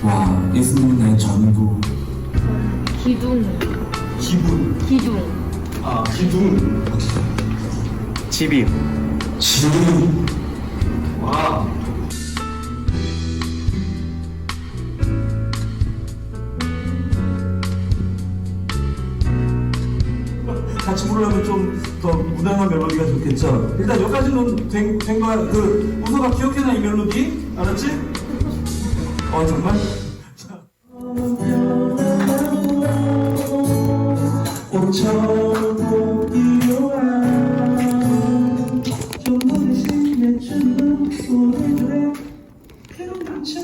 와, 예수님은 나의 전부. 기둥. 기분. 기둥. 아, 기둥. 집임. 지금. 와. 같이 부르려면 좀 더 무난한 멜로디가 좋겠죠? 일단 여기까지는 된 거야. 그, 우서가 기억해놔, 이 멜로디? 알았지? 정말? 자. 오천보기로한 전부 대신 내주는 소리들의 태어나죠.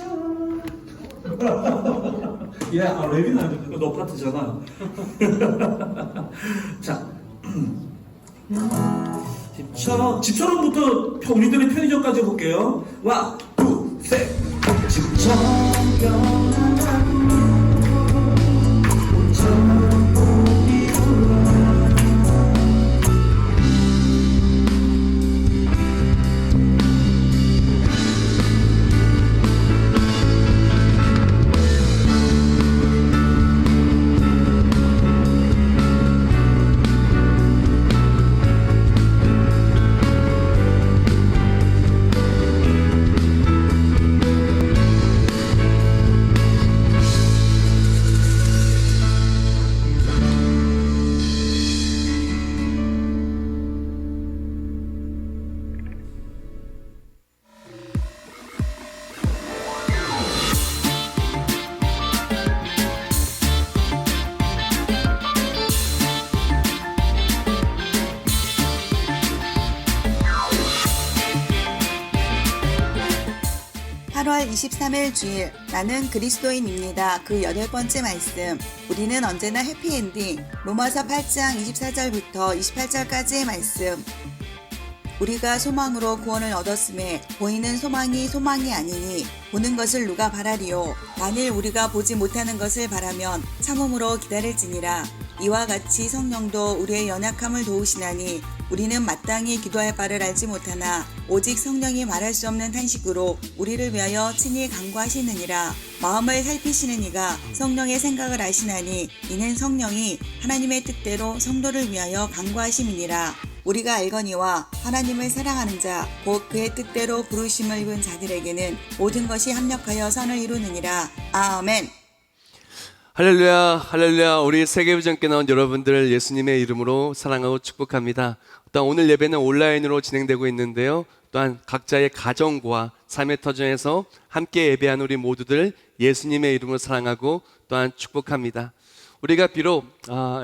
랩이 나니까 너 파트잖아. 자. 집처럼부터 우리들의 편의점까지 해볼게요. 원, 투, 셋. 집처럼 변하고 옷처럼 보이고 (8월 23일) 주일 나는 그리스도인입니다. 그 8번째 말씀. 우리는 언제나 해피엔딩. 로마서 8장 24절부터 28절까지의 말씀. 우리가 소망으로 구원을 얻었음에 보이는 소망이 아니니 보는 것을 누가 바라리요. 만일 우리가 보지 못하는 것을 바라면 참음으로 기다릴지니라. 이와 같이 성령도 우리의 연약함을 도우시나니 우리는 마땅히 기도할 바를 알지 못하나 오직 성령이 말할 수 없는 탄식으로 우리를 위하여 친히 간구하시느니라. 마음을 살피시는 이가 성령의 생각을 아시나니 이는 성령이 하나님의 뜻대로 성도를 위하여 간구하심이니라. 우리가 알거니와 하나님을 사랑하는 자 곧 그의 뜻대로 부르심을 입은 자들에게는 모든 것이 합력하여 선을 이루느니라. 아멘. 할렐루야, 할렐루야. 우리 세계비전께 나온 여러분들을 예수님의 이름으로 사랑하고 축복합니다. 또한 오늘 예배는 온라인으로 진행되고 있는데요. 또한 각자의 가정과 삶의 터전에서 함께 예배한 우리 모두들 예수님의 이름으로 사랑하고 또한 축복합니다. 우리가 비록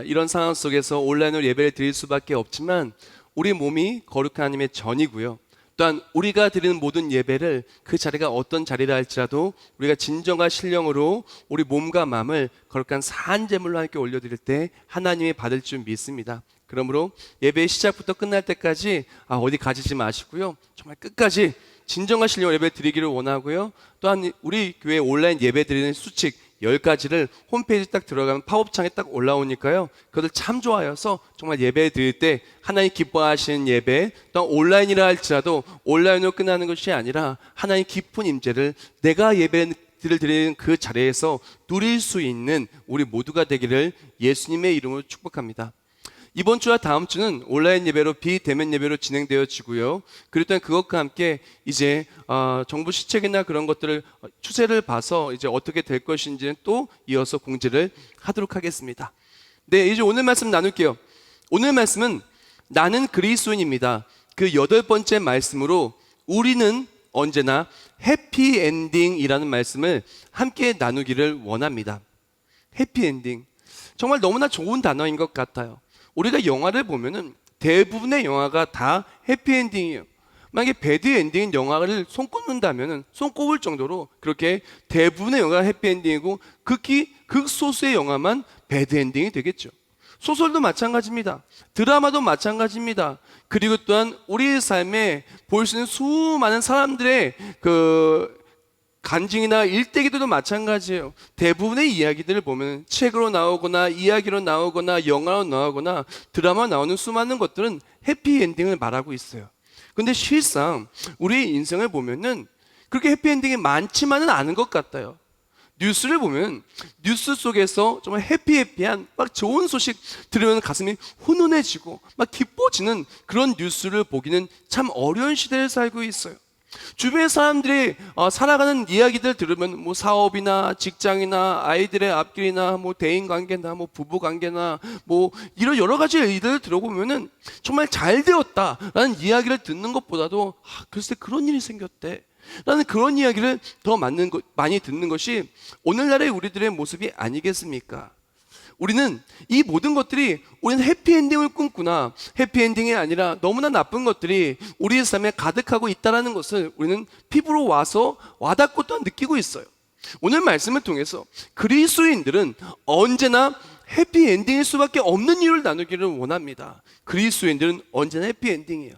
이런 상황 속에서 온라인으로 예배를 드릴 수밖에 없지만 우리 몸이 거룩한 하나님의 전이고요. 또한 우리가 드리는 모든 예배를 그 자리가 어떤 자리라 할지라도 우리가 진정한 신령으로 우리 몸과 마음을 거룩한 산제물로 함께 올려드릴 때 하나님이 받을 줄 믿습니다. 그러므로 예배의 시작부터 끝날 때까지 어디 가지지 마시고요. 정말 끝까지 진정한 신령으로 예배 드리기를 원하고요. 또한 우리 교회 온라인 예배 드리는 수칙 10가지를 홈페이지 딱 들어가면 팝업창에 딱 올라오니까요. 그것을 참조하여서 정말 예배 드릴 때 하나님 기뻐하시는 예배, 또한 온라인이라 할지라도 온라인으로 끝나는 것이 아니라 하나님 깊은 임재를 내가 예배를 드리는 그 자리에서 누릴 수 있는 우리 모두가 되기를 예수님의 이름으로 축복합니다. 이번 주와 다음 주는 온라인 예배로 비대면 예배로 진행되어지고요. 그리고 또한 그것과 함께 이제 정부 시책이나 그런 것들을 추세를 봐서 이제 어떻게 될 것인지는 또 이어서 공지를 하도록 하겠습니다. 네, 이제 오늘 말씀 나눌게요. 오늘 말씀은 나는 그리스도인입니다. 그 8번째 말씀으로 우리는 언제나 해피엔딩이라는 말씀을 함께 나누기를 원합니다. 해피엔딩. 정말 너무나 좋은 단어인 것 같아요. 우리가 영화를 보면은 대부분의 영화가 다 해피엔딩이에요. 만약에 배드엔딩인 영화를 손꼽는다면은 손꼽을 정도로 그렇게 대부분의 영화가 해피엔딩이고 극소수의 영화만 배드엔딩이 되겠죠. 소설도 마찬가지입니다. 드라마도 마찬가지입니다. 그리고 또한 우리의 삶에 볼 수 있는 수많은 사람들의 간증이나 일대기들도 마찬가지예요. 대부분의 이야기들을 보면 책으로 나오거나 이야기로 나오거나 영화로 나오거나 드라마로 나오는 수많은 것들은 해피엔딩을 말하고 있어요. 근데 실상 우리의 인생을 보면은 그렇게 해피엔딩이 많지만은 않은 것 같아요. 뉴스를 보면 뉴스 속에서 정말 해피한 막 좋은 소식 들으면 가슴이 훈훈해지고 막 기뻐지는 그런 뉴스를 보기는 참 어려운 시대에 살고 있어요. 주변의 사람들이 살아가는 이야기들 들으면 뭐 사업이나 직장이나 아이들의 앞길이나 뭐 대인 관계나 뭐 부부 관계나 뭐 이런 여러 가지 일들을 들어보면은 정말 잘 되었다라는 이야기를 듣는 것보다도 글쎄 그런 일이 생겼대 라는 그런 이야기를 더 많이 듣는 것이 오늘날의 우리들의 모습이 아니겠습니까? 우리는 이 모든 것들이 우리는 해피엔딩을 꿈꾸나 해피엔딩이 아니라 너무나 나쁜 것들이 우리의 삶에 가득하고 있다는 것을 우리는 피부로 와닿고 또 느끼고 있어요. 오늘 말씀을 통해서 그리스도인들은 언제나 해피엔딩일 수밖에 없는 이유를 나누기를 원합니다. 그리스도인들은 언제나 해피엔딩이에요.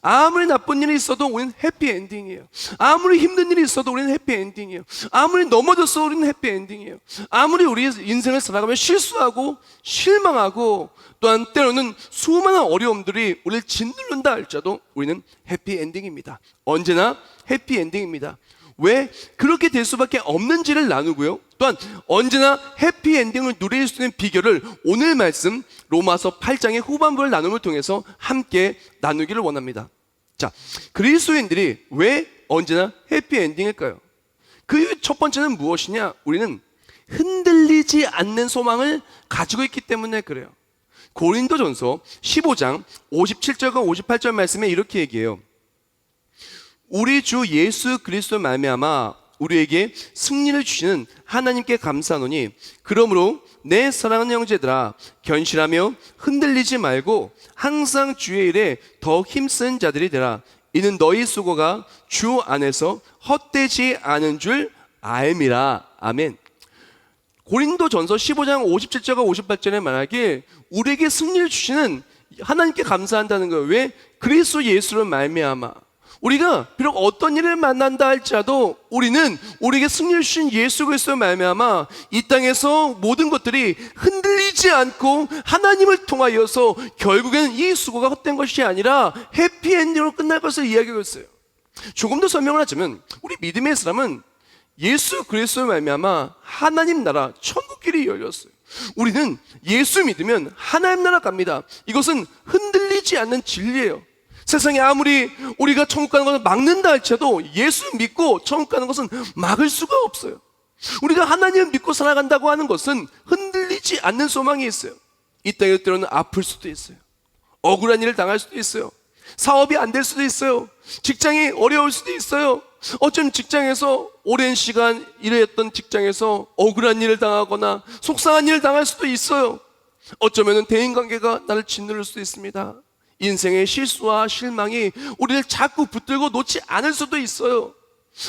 아무리 나쁜 일이 있어도 우리는 해피엔딩이에요. 아무리 힘든 일이 있어도 우리는 해피엔딩이에요. 아무리 넘어졌어도 우리는 해피엔딩이에요. 아무리 우리 인생을 살아가면 실수하고 실망하고 또한 때로는 수많은 어려움들이 우리를 짓누른다 할지라도 우리는 해피엔딩입니다. 언제나 해피엔딩입니다. 왜 그렇게 될 수밖에 없는지를 나누고요. 또한 언제나 해피엔딩을 누릴 수 있는 비결을 오늘 말씀 로마서 8장의 후반부를 나눔을 통해서 함께 나누기를 원합니다. 자, 그리스도인들이 왜 언제나 해피엔딩일까요? 그 첫 번째는 무엇이냐? 우리는 흔들리지 않는 소망을 가지고 있기 때문에 그래요. 고린도전서 15장 57절과 58절 말씀에 이렇게 얘기해요. 우리 주 예수 그리스도 말미암아 우리에게 승리를 주시는 하나님께 감사하노니 그러므로 내 사랑하는 형제들아 견실하며 흔들리지 말고 항상 주의 일에 더 힘쓴 자들이 되라. 이는 너희 수고가 주 안에서 헛되지 않은 줄 알미라. 아멘. 고린도전서 15장 57절과 58절에 말하길 우리에게 승리를 주시는 하나님께 감사한다는 거예요. 왜? 그리스도 예수를 말미암아 우리가 비록 어떤 일을 만난다 할지라도 우리는 우리에게 승리를 주신 예수 그리스도를 말미암아 이 땅에서 모든 것들이 흔들리지 않고 하나님을 통하여서 결국에는 이 수고가 헛된 것이 아니라 해피엔딩으로 끝날 것을 이야기하고 있어요. 조금 더 설명을 하자면 우리 믿음의 사람은 예수 그리스도를 말미암아 하나님 나라 천국길이 열렸어요. 우리는 예수 믿으면 하나님 나라 갑니다. 이것은 흔들리지 않는 진리예요. 세상에 아무리 우리가 천국 가는 것을 막는다 할지라도 예수 믿고 천국 가는 것은 막을 수가 없어요. 우리가 하나님을 믿고 살아간다고 하는 것은 흔들리지 않는 소망이 있어요. 이 땅에 때로는 아플 수도 있어요. 억울한 일을 당할 수도 있어요. 사업이 안 될 수도 있어요. 직장이 어려울 수도 있어요. 어쩌면 직장에서 오랜 시간 일했던 직장에서 억울한 일을 당하거나 속상한 일을 당할 수도 있어요. 어쩌면 대인관계가 나를 짓누를 수도 있습니다. 인생의 실수와 실망이 우리를 자꾸 붙들고 놓지 않을 수도 있어요.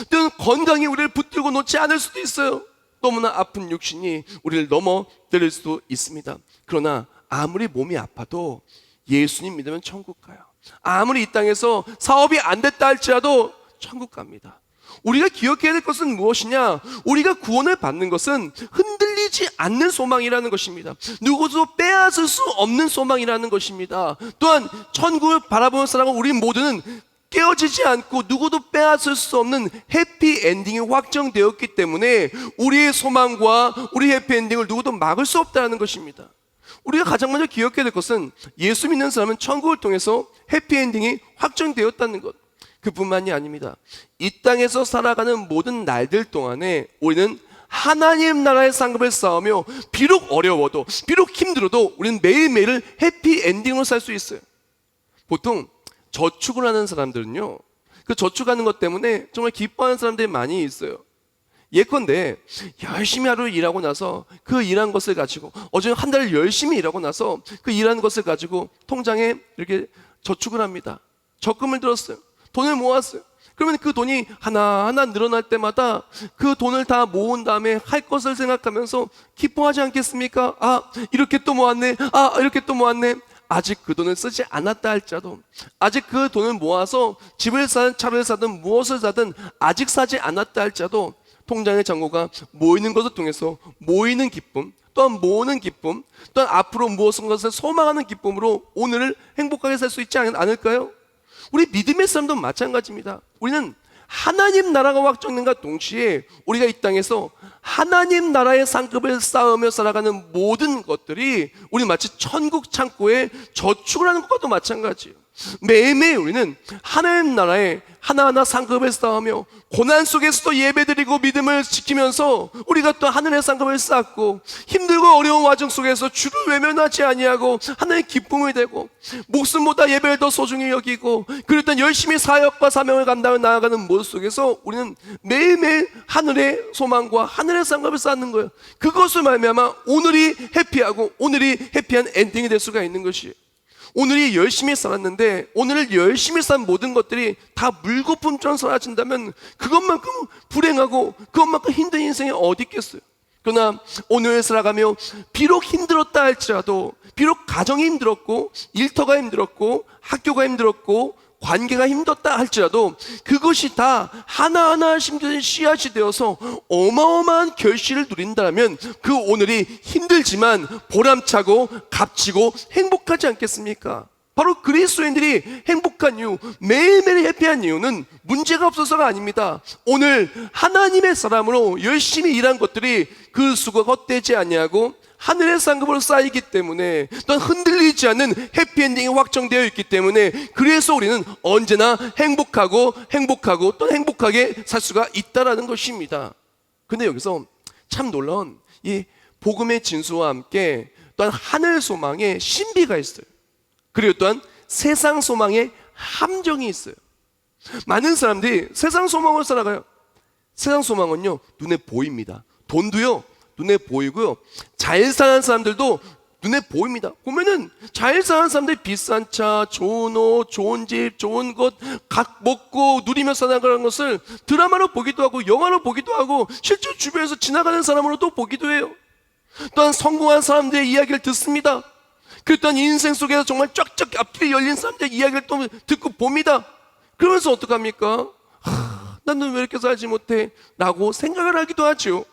또는 건강이 우리를 붙들고 놓지 않을 수도 있어요. 너무나 아픈 육신이 우리를 넘어뜨릴 수도 있습니다. 그러나 아무리 몸이 아파도 예수님 믿으면 천국 가요. 아무리 이 땅에서 사업이 안 됐다 할지라도 천국 갑니다. 우리가 기억해야 될 것은 무엇이냐? 우리가 구원을 받는 것은 흔들리지 않는 소망이라는 것입니다. 누구도 빼앗을 수 없는 소망이라는 것입니다. 또한 천국을 바라보는 사람은 우리 모두는 깨어지지 않고 누구도 빼앗을 수 없는 해피엔딩이 확정되었기 때문에 우리의 소망과 우리 해피엔딩을 누구도 막을 수 없다는 것입니다. 우리가 가장 먼저 기억해야 될 것은 예수 믿는 사람은 천국을 통해서 해피엔딩이 확정되었다는 것. 그뿐만이 아닙니다. 이 땅에서 살아가는 모든 날들 동안에 우리는 하나님 나라의 상급을 쌓으며 비록 어려워도 비록 힘들어도 우리는 매일매일을 해피엔딩으로 살 수 있어요. 보통 저축을 하는 사람들은요, 그 저축하는 것 때문에 정말 기뻐하는 사람들이 많이 있어요. 예컨대 열심히 하루 일하고 나서 그 일한 것을 가지고 어제 한 달 열심히 일하고 나서 그 일한 것을 가지고 통장에 이렇게 저축을 합니다. 적금을 들었어요. 돈을 모았어요. 그러면 그 돈이 하나하나 늘어날 때마다 그 돈을 다 모은 다음에 할 것을 생각하면서 기뻐하지 않겠습니까? 아, 이렇게 또 모았네. 아, 이렇게 또 모았네. 아직 그 돈을 쓰지 않았다 할지라도, 아직 그 돈을 모아서 집을 사든 차를 사든 무엇을 사든 아직 사지 않았다 할지라도 통장의 잔고가 모이는 것을 통해서 모이는 기쁨, 또한 모으는 기쁨, 또한 앞으로 무엇인 것을 소망하는 기쁨으로 오늘을 행복하게 살 수 있지 않을까요? 우리 믿음의 사람도 마찬가지입니다. 우리는 하나님 나라가 확정된과 동시에 우리가 이 땅에서 하나님 나라의 상급을 쌓으며 살아가는 모든 것들이 우리 마치 천국 창고에 저축을 하는 것과도 마찬가지예요. 매일매일 우리는 하나님 나라에 하나하나 상급을 쌓으며 고난 속에서도 예배드리고 믿음을 지키면서 우리가 또 하늘의 상급을 쌓고 힘들고 어려운 와중 속에서 주를 외면하지 아니하고 하나님의 기쁨이 되고 목숨보다 예배를 더 소중히 여기고 그랬던 열심히 사역과 사명을 감당해 나아가는 모습 속에서 우리는 매일매일 하늘의 소망과 하늘의 상급을 쌓는 거예요. 그것을 말미암아 오늘이 해피하고 오늘이 해피한 엔딩이 될 수가 있는 것이에요. 오늘이 열심히 살았는데 오늘을 열심히 산 모든 것들이 다 물거품처럼 사라진다면 그것만큼 불행하고 그것만큼 힘든 인생이 어디 있겠어요. 그러나 오늘 살아가며 비록 힘들었다 할지라도 비록 가정이 힘들었고 일터가 힘들었고 학교가 힘들었고 관계가 힘들었다 할지라도 그것이 다 하나하나 심겨진 씨앗이 되어서 어마어마한 결실을 누린다면 그 오늘이 힘들지만 보람차고 값지고 행복하지 않겠습니까? 바로 그리스도인들이 행복한 이유, 매일매일 해피한 이유는 문제가 없어서가 아닙니다. 오늘 하나님의 사람으로 열심히 일한 것들이 그 수고가 헛되지 아니하고 하늘의 상급으로 쌓이기 때문에 또한 흔들리지 않는 해피엔딩이 확정되어 있기 때문에 그래서 우리는 언제나 행복하고 또 행복하게 살 수가 있다라는 것입니다. 근데 여기서 참 놀라운 이 복음의 진수와 함께 또한 하늘 소망의 신비가 있어요. 그리고 또한 세상 소망의 함정이 있어요. 많은 사람들이 세상 소망을 살아가요. 세상 소망은요 눈에 보입니다. 돈도요 눈에 보이고요. 잘 사는 사람들도 눈에 보입니다. 보면은 잘 사는 사람들이 비싼 차, 좋은 옷, 좋은 집, 좋은 것, 각 먹고 누리며 살아가는 것을 드라마로 보기도 하고 영화로 보기도 하고 실제 주변에서 지나가는 사람으로도 보기도 해요. 또한 성공한 사람들의 이야기를 듣습니다. 그리고 또한 인생 속에서 정말 쫙쫙 앞길이 열린 사람들의 이야기를 또 듣고 봅니다. 그러면서 어떡합니까? 나는 왜 이렇게 살지 못해? 라고 생각을 하기도 하죠.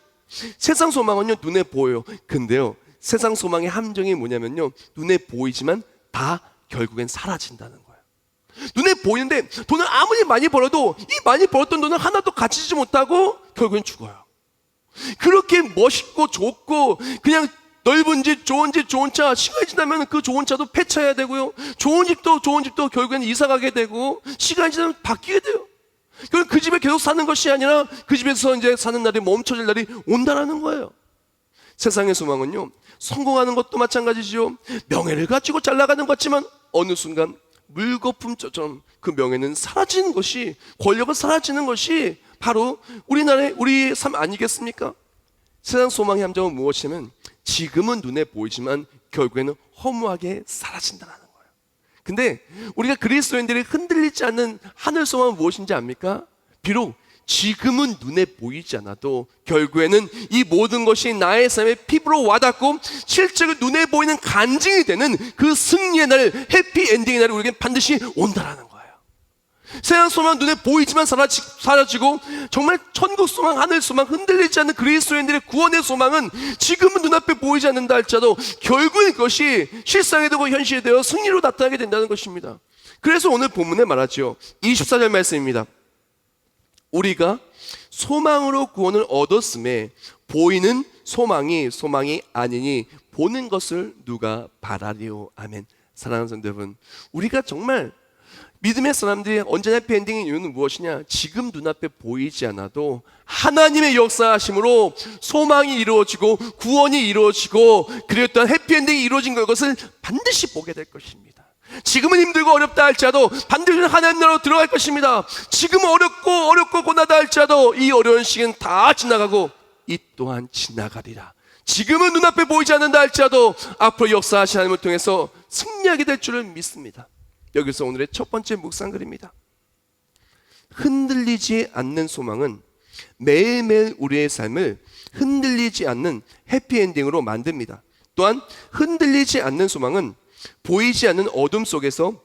세상 소망은요 눈에 보여요. 근데요 세상 소망의 함정이 뭐냐면요 눈에 보이지만 다 결국엔 사라진다는 거예요. 눈에 보이는데 돈을 아무리 많이 벌어도 이 많이 벌었던 돈을 하나도 가지지 못하고 결국엔 죽어요. 그렇게 멋있고 좋고 그냥 넓은 집, 좋은 차, 시간이 지나면 그 좋은 차도 폐차해야 되고요. 좋은 집도 결국엔 이사 가게 되고 시간이 지나면 바뀌게 돼요. 그럼 그 집에 계속 사는 것이 아니라 그 집에서 이제 사는 날이 멈춰질 날이 온다라는 거예요. 세상의 소망은요 성공하는 것도 마찬가지지요. 명예를 가지고 잘 나가는 것 같지만 어느 순간 물거품처럼 그 명예는 사라지는 것이, 권력은 사라지는 것이 바로 우리나라의 우리 삶 아니겠습니까? 세상 소망의 함정은 무엇이냐면 지금은 눈에 보이지만 결국에는 허무하게 사라진다는 거예요. 근데 우리가 그리스도인들이 흔들리지 않는 하늘 소망은 무엇인지 압니까? 비록 지금은 눈에 보이지 않아도 결국에는 이 모든 것이 나의 삶의 피부로 와닿고 실제로 눈에 보이는 간증이 되는 그 승리의 날, 해피 엔딩의 날이 우리에게 반드시 온다라는 거예요. 세상 소망 눈에 보이지만 사라지고 정말 천국 소망, 하늘 소망, 흔들리지 않는 그리스도인들의 구원의 소망은 지금은 눈앞에 보이지 않는다 할지라도 결국은 그것이 실상이 되고 현실이 되어 승리로 나타나게 된다는 것입니다. 그래서 오늘 본문에 말하죠. 24절 말씀입니다. 우리가 소망으로 구원을 얻었음에 보이는 소망이 아니니 보는 것을 누가 바라리요. 아멘. 사랑하는 성도 여러분, 우리가 정말 믿음의 사람들이 언제나 해피엔딩의 이유는 무엇이냐? 지금 눈앞에 보이지 않아도 하나님의 역사하심으로 소망이 이루어지고 구원이 이루어지고 그리고 또한 해피엔딩이 이루어진 것을 반드시 보게 될 것입니다. 지금은 힘들고 어렵다 할지라도 반드시 하나님 나라로 들어갈 것입니다. 지금은 어렵고 고나다 할지라도 이 어려운 시기는 다 지나가고 이 또한 지나가리라. 지금은 눈앞에 보이지 않는다 할지라도 앞으로 역사하신 하나님을 통해서 승리하게 될 줄을 믿습니다. 여기서 오늘의 첫 번째 묵상글입니다. 흔들리지 않는 소망은 매일매일 우리의 삶을 흔들리지 않는 해피엔딩으로 만듭니다. 또한 흔들리지 않는 소망은 보이지 않는 어둠 속에서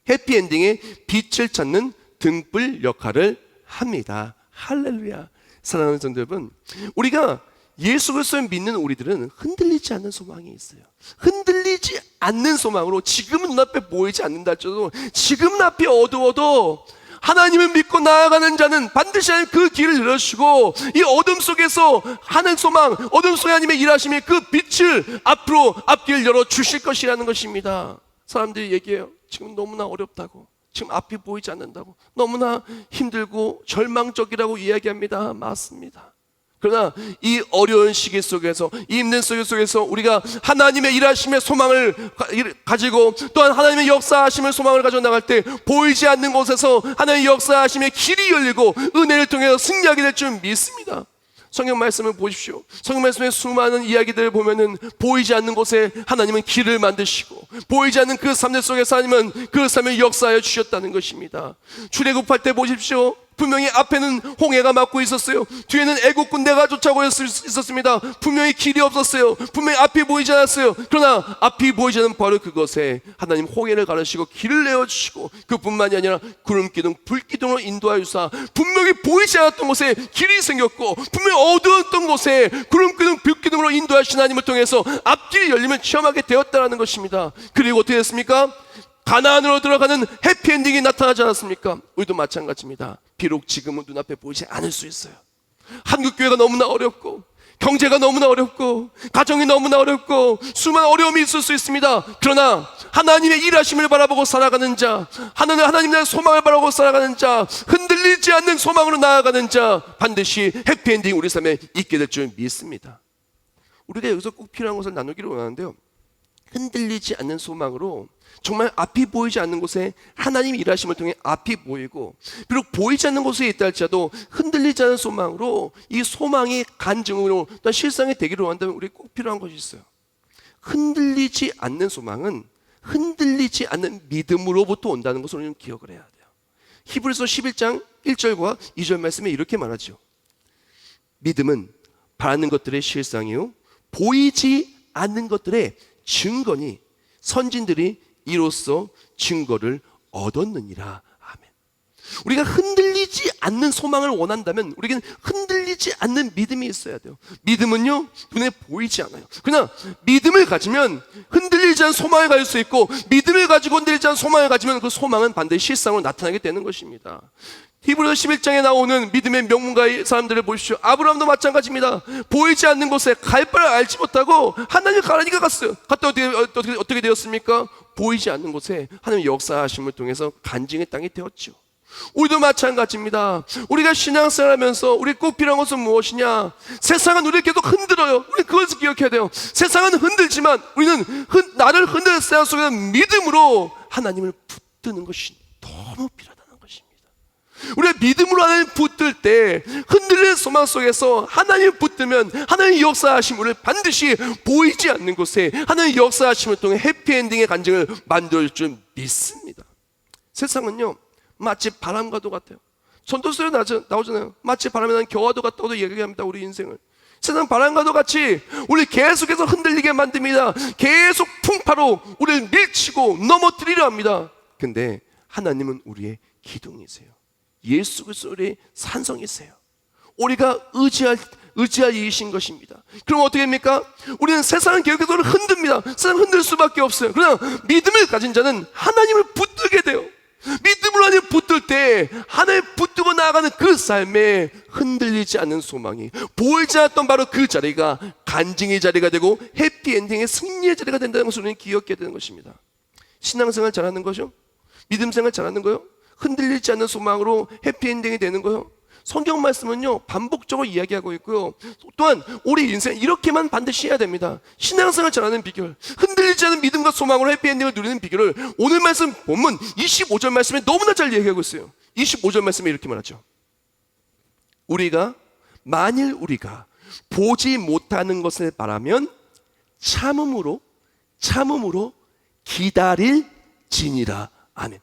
해피엔딩의 빛을 찾는 등불 역할을 합니다. 할렐루야. 사랑하는 성도 여러분, 우리가 예수 그리스도를 믿는 우리들은 흔들리지 않는 소망이 있어요. 흔들리지 않는 소망으로 지금은 눈앞에 보이지 않는다 할지라도 지금 앞이 어두워도 하나님을 믿고 나아가는 자는 반드시 그 길을 열어주시고 이 어둠 속에서 하늘 소망, 어둠 속에 하나님의 일하심이 그 빛을 앞길 열어주실 것이라는 것입니다. 사람들이 얘기해요. 지금 너무나 어렵다고, 지금 앞이 보이지 않는다고, 너무나 힘들고 절망적이라고 이야기합니다. 맞습니다. 그러나 이 어려운 시기 속에서, 이 힘든 시기 속에서 우리가 하나님의 일하심의 소망을 가지고 또한 하나님의 역사하심의 소망을 가지고 나갈 때 보이지 않는 곳에서 하나님의 역사하심의 길이 열리고 은혜를 통해서 승리하게 될 줄 믿습니다. 성경 말씀을 보십시오. 성경 말씀의 수많은 이야기들을 보면은 보이지 않는 곳에 하나님은 길을 만드시고 보이지 않는 그 삶들 속에서 하나님은 그 삶을 역사하여 주셨다는 것입니다. 출애굽할 때 보십시오. 분명히 앞에는 홍해가 막고 있었어요. 뒤에는 애국 군대가 쫓아오고 있었습니다. 분명히 길이 없었어요. 분명히 앞이 보이지 않았어요. 그러나 앞이 보이지 않는 바로 그것에 하나님 홍해를 가르시고 길을 내어주시고 그뿐만이 아니라 구름 기둥, 불 기둥으로 인도하유사 분명히 보이지 않았던 곳에 길이 생겼고 분명히 어두웠던 곳에 구름 기둥, 불 기둥으로 인도하신 하나님을 통해서 앞길이 열리면 체험하게 되었다는 것입니다. 그리고 어떻게 됐습니까? 가나안으로 들어가는 해피엔딩이 나타나지 않았습니까? 우리도 마찬가지입니다. 비록 지금은 눈앞에 보이지 않을 수 있어요. 한국교회가 너무나 어렵고 경제가 너무나 어렵고 가정이 너무나 어렵고 수많은 어려움이 있을 수 있습니다. 그러나 하나님의 일하심을 바라보고 살아가는 자, 하나님의 소망을 바라보고 살아가는 자, 흔들리지 않는 소망으로 나아가는 자, 반드시 해피엔딩 우리 삶에 있게 될 줄 믿습니다. 우리가 여기서 꼭 필요한 것을 나누기를 원하는데요, 흔들리지 않는 소망으로 정말 앞이 보이지 않는 곳에 하나님 일하심을 통해 앞이 보이고 비록 보이지 않는 곳에 있다 할지라도 흔들리지 않는 소망으로 이 소망이 간증으로 또 실상이 되기를 원한다면 우리 꼭 필요한 것이 있어요. 흔들리지 않는 소망은 흔들리지 않는 믿음으로부터 온다는 것을 우리는 기억을 해야 돼요. 히브리서 11장 1절과 2절 말씀에 이렇게 말하죠. 믿음은 바라는 것들의 실상이요 보이지 않는 것들의 증거니 선진들이 이로써 증거를 얻었느니라. 아멘. 우리가 흔들리지 않는 소망을 원한다면 우리에게는 흔들리지 않는 믿음이 있어야 돼요. 믿음은요 눈에 보이지 않아요. 그러나 믿음을 가지면 흔들리지 않은 소망을 가질 수 있고 믿음을 가지고 흔들리지 않은 소망을 가지면 그 소망은 반드시 실상으로 나타나게 되는 것입니다. 히브리서 11장에 나오는 믿음의 명문가의 사람들을 보십시오. 아브라함도 마찬가지입니다. 보이지 않는 곳에 갈 바를 알지 못하고 하나님을 가라니까 갔어요. 갔다 어떻게 되었습니까? 보이지 않는 곳에 하나님의 역사하심을 통해서 간증의 땅이 되었죠. 우리도 마찬가지입니다. 우리가 신앙생활하면서 우리 꼭 필요한 것은 무엇이냐? 세상은 우리를 계속 흔들어요. 우리 그것을 기억해야 돼요. 세상은 흔들지만 우리는 나를 흔드는 세상 속에서 믿음으로 하나님을 붙드는 것이 너무 필요하다는 것입니다. 우리가 믿음으로 하나님 붙들 때 흔들리는 소망 속에서 하나님 붙들면 하나님의 역사하심을 반드시 보이지 않는 곳에 하나님의 역사하심을 통해 해피엔딩의 간증을 만들 줄 믿습니다. 세상은요 마치 바람과도 같아요. 전도서에 나오잖아요. 마치 바람에 난 겨와도 같다고도 얘기합니다. 우리 인생을 세상 바람과도 같이 우리 계속해서 흔들리게 만듭니다. 계속 풍파로 우리를 밀치고 넘어뜨리려 합니다. 근데 하나님은 우리의 기둥이세요. 예수 그리스도 우리의 산성이세요. 우리가 의지할 이이신 것입니다. 그럼 어떻게 됩니까? 우리는 세상은 계속해서 흔듭니다. 세상 흔들 수밖에 없어요. 그러나 믿음을 가진 자는 하나님을 붙들게 돼요. 믿음으로 하나님 붙들 때 하나님 붙들고 나아가는 그 삶에 흔들리지 않는 소망이 보이지 않았던 바로 그 자리가 간증의 자리가 되고 해피엔딩의 승리의 자리가 된다는 것을 우리는 기억해야 되는 것입니다. 신앙생활 잘하는 거죠? 믿음생활 잘하는 거요? 흔들리지 않는 소망으로 해피엔딩이 되는 거요? 성경 말씀은요 반복적으로 이야기하고 있고요, 또한 우리 인생 이렇게만 반드시 해야 됩니다. 신앙생활 잘하는 비결, 흔들리지 않는 믿음과 소망으로 해피엔딩을 누리는 비결을 오늘 말씀 본문 25절 말씀에 너무나 잘 얘기하고 있어요. 25절 말씀에 이렇게 말하죠. 만일 우리가 보지 못하는 것을 바라면 참음으로 기다릴지니라. 아멘.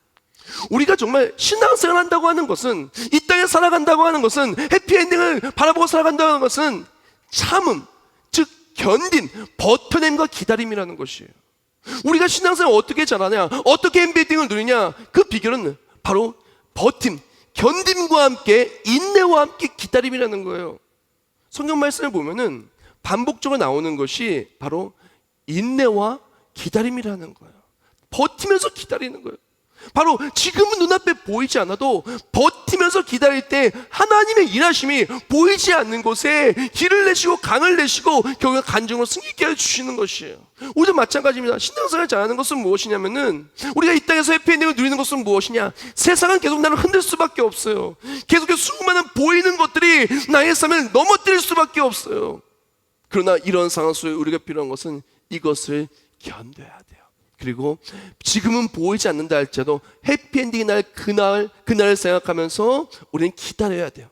우리가 정말 신앙생활 한다고 하는 것은, 이 땅에 살아간다고 하는 것은, 해피엔딩을 바라보고 살아간다고 하는 것은 참음, 즉 견딘, 버텨냄과 기다림이라는 것이에요. 우리가 신앙생활 어떻게 잘하냐, 어떻게 해피엔딩을 누리냐, 그 비결은 바로 버팀, 견딤과 함께 인내와 함께 기다림이라는 거예요. 성경 말씀을 보면은 반복적으로 나오는 것이 바로 인내와 기다림이라는 거예요. 버티면서 기다리는 거예요. 바로 지금은 눈앞에 보이지 않아도 버티면서 기다릴 때 하나님의 일하심이 보이지 않는 곳에 길을 내시고 강을 내시고 결국 간증으로 승리케 해주시는 것이에요. 우리도 마찬가지입니다. 신앙생활을 잘하는 것은 무엇이냐면은, 우리가 이 땅에서 해피엔딩을 누리는 것은 무엇이냐, 세상은 계속 나를 흔들 수밖에 없어요. 계속해서 수많은 보이는 것들이 나의 삶을 넘어뜨릴 수밖에 없어요. 그러나 이런 상황 속에 우리가 필요한 것은 이것을 견뎌야 돼요. 그리고 지금은 보이지 않는다 할지라도 해피엔딩이 날 그날을 생각하면서 우리는 기다려야 돼요.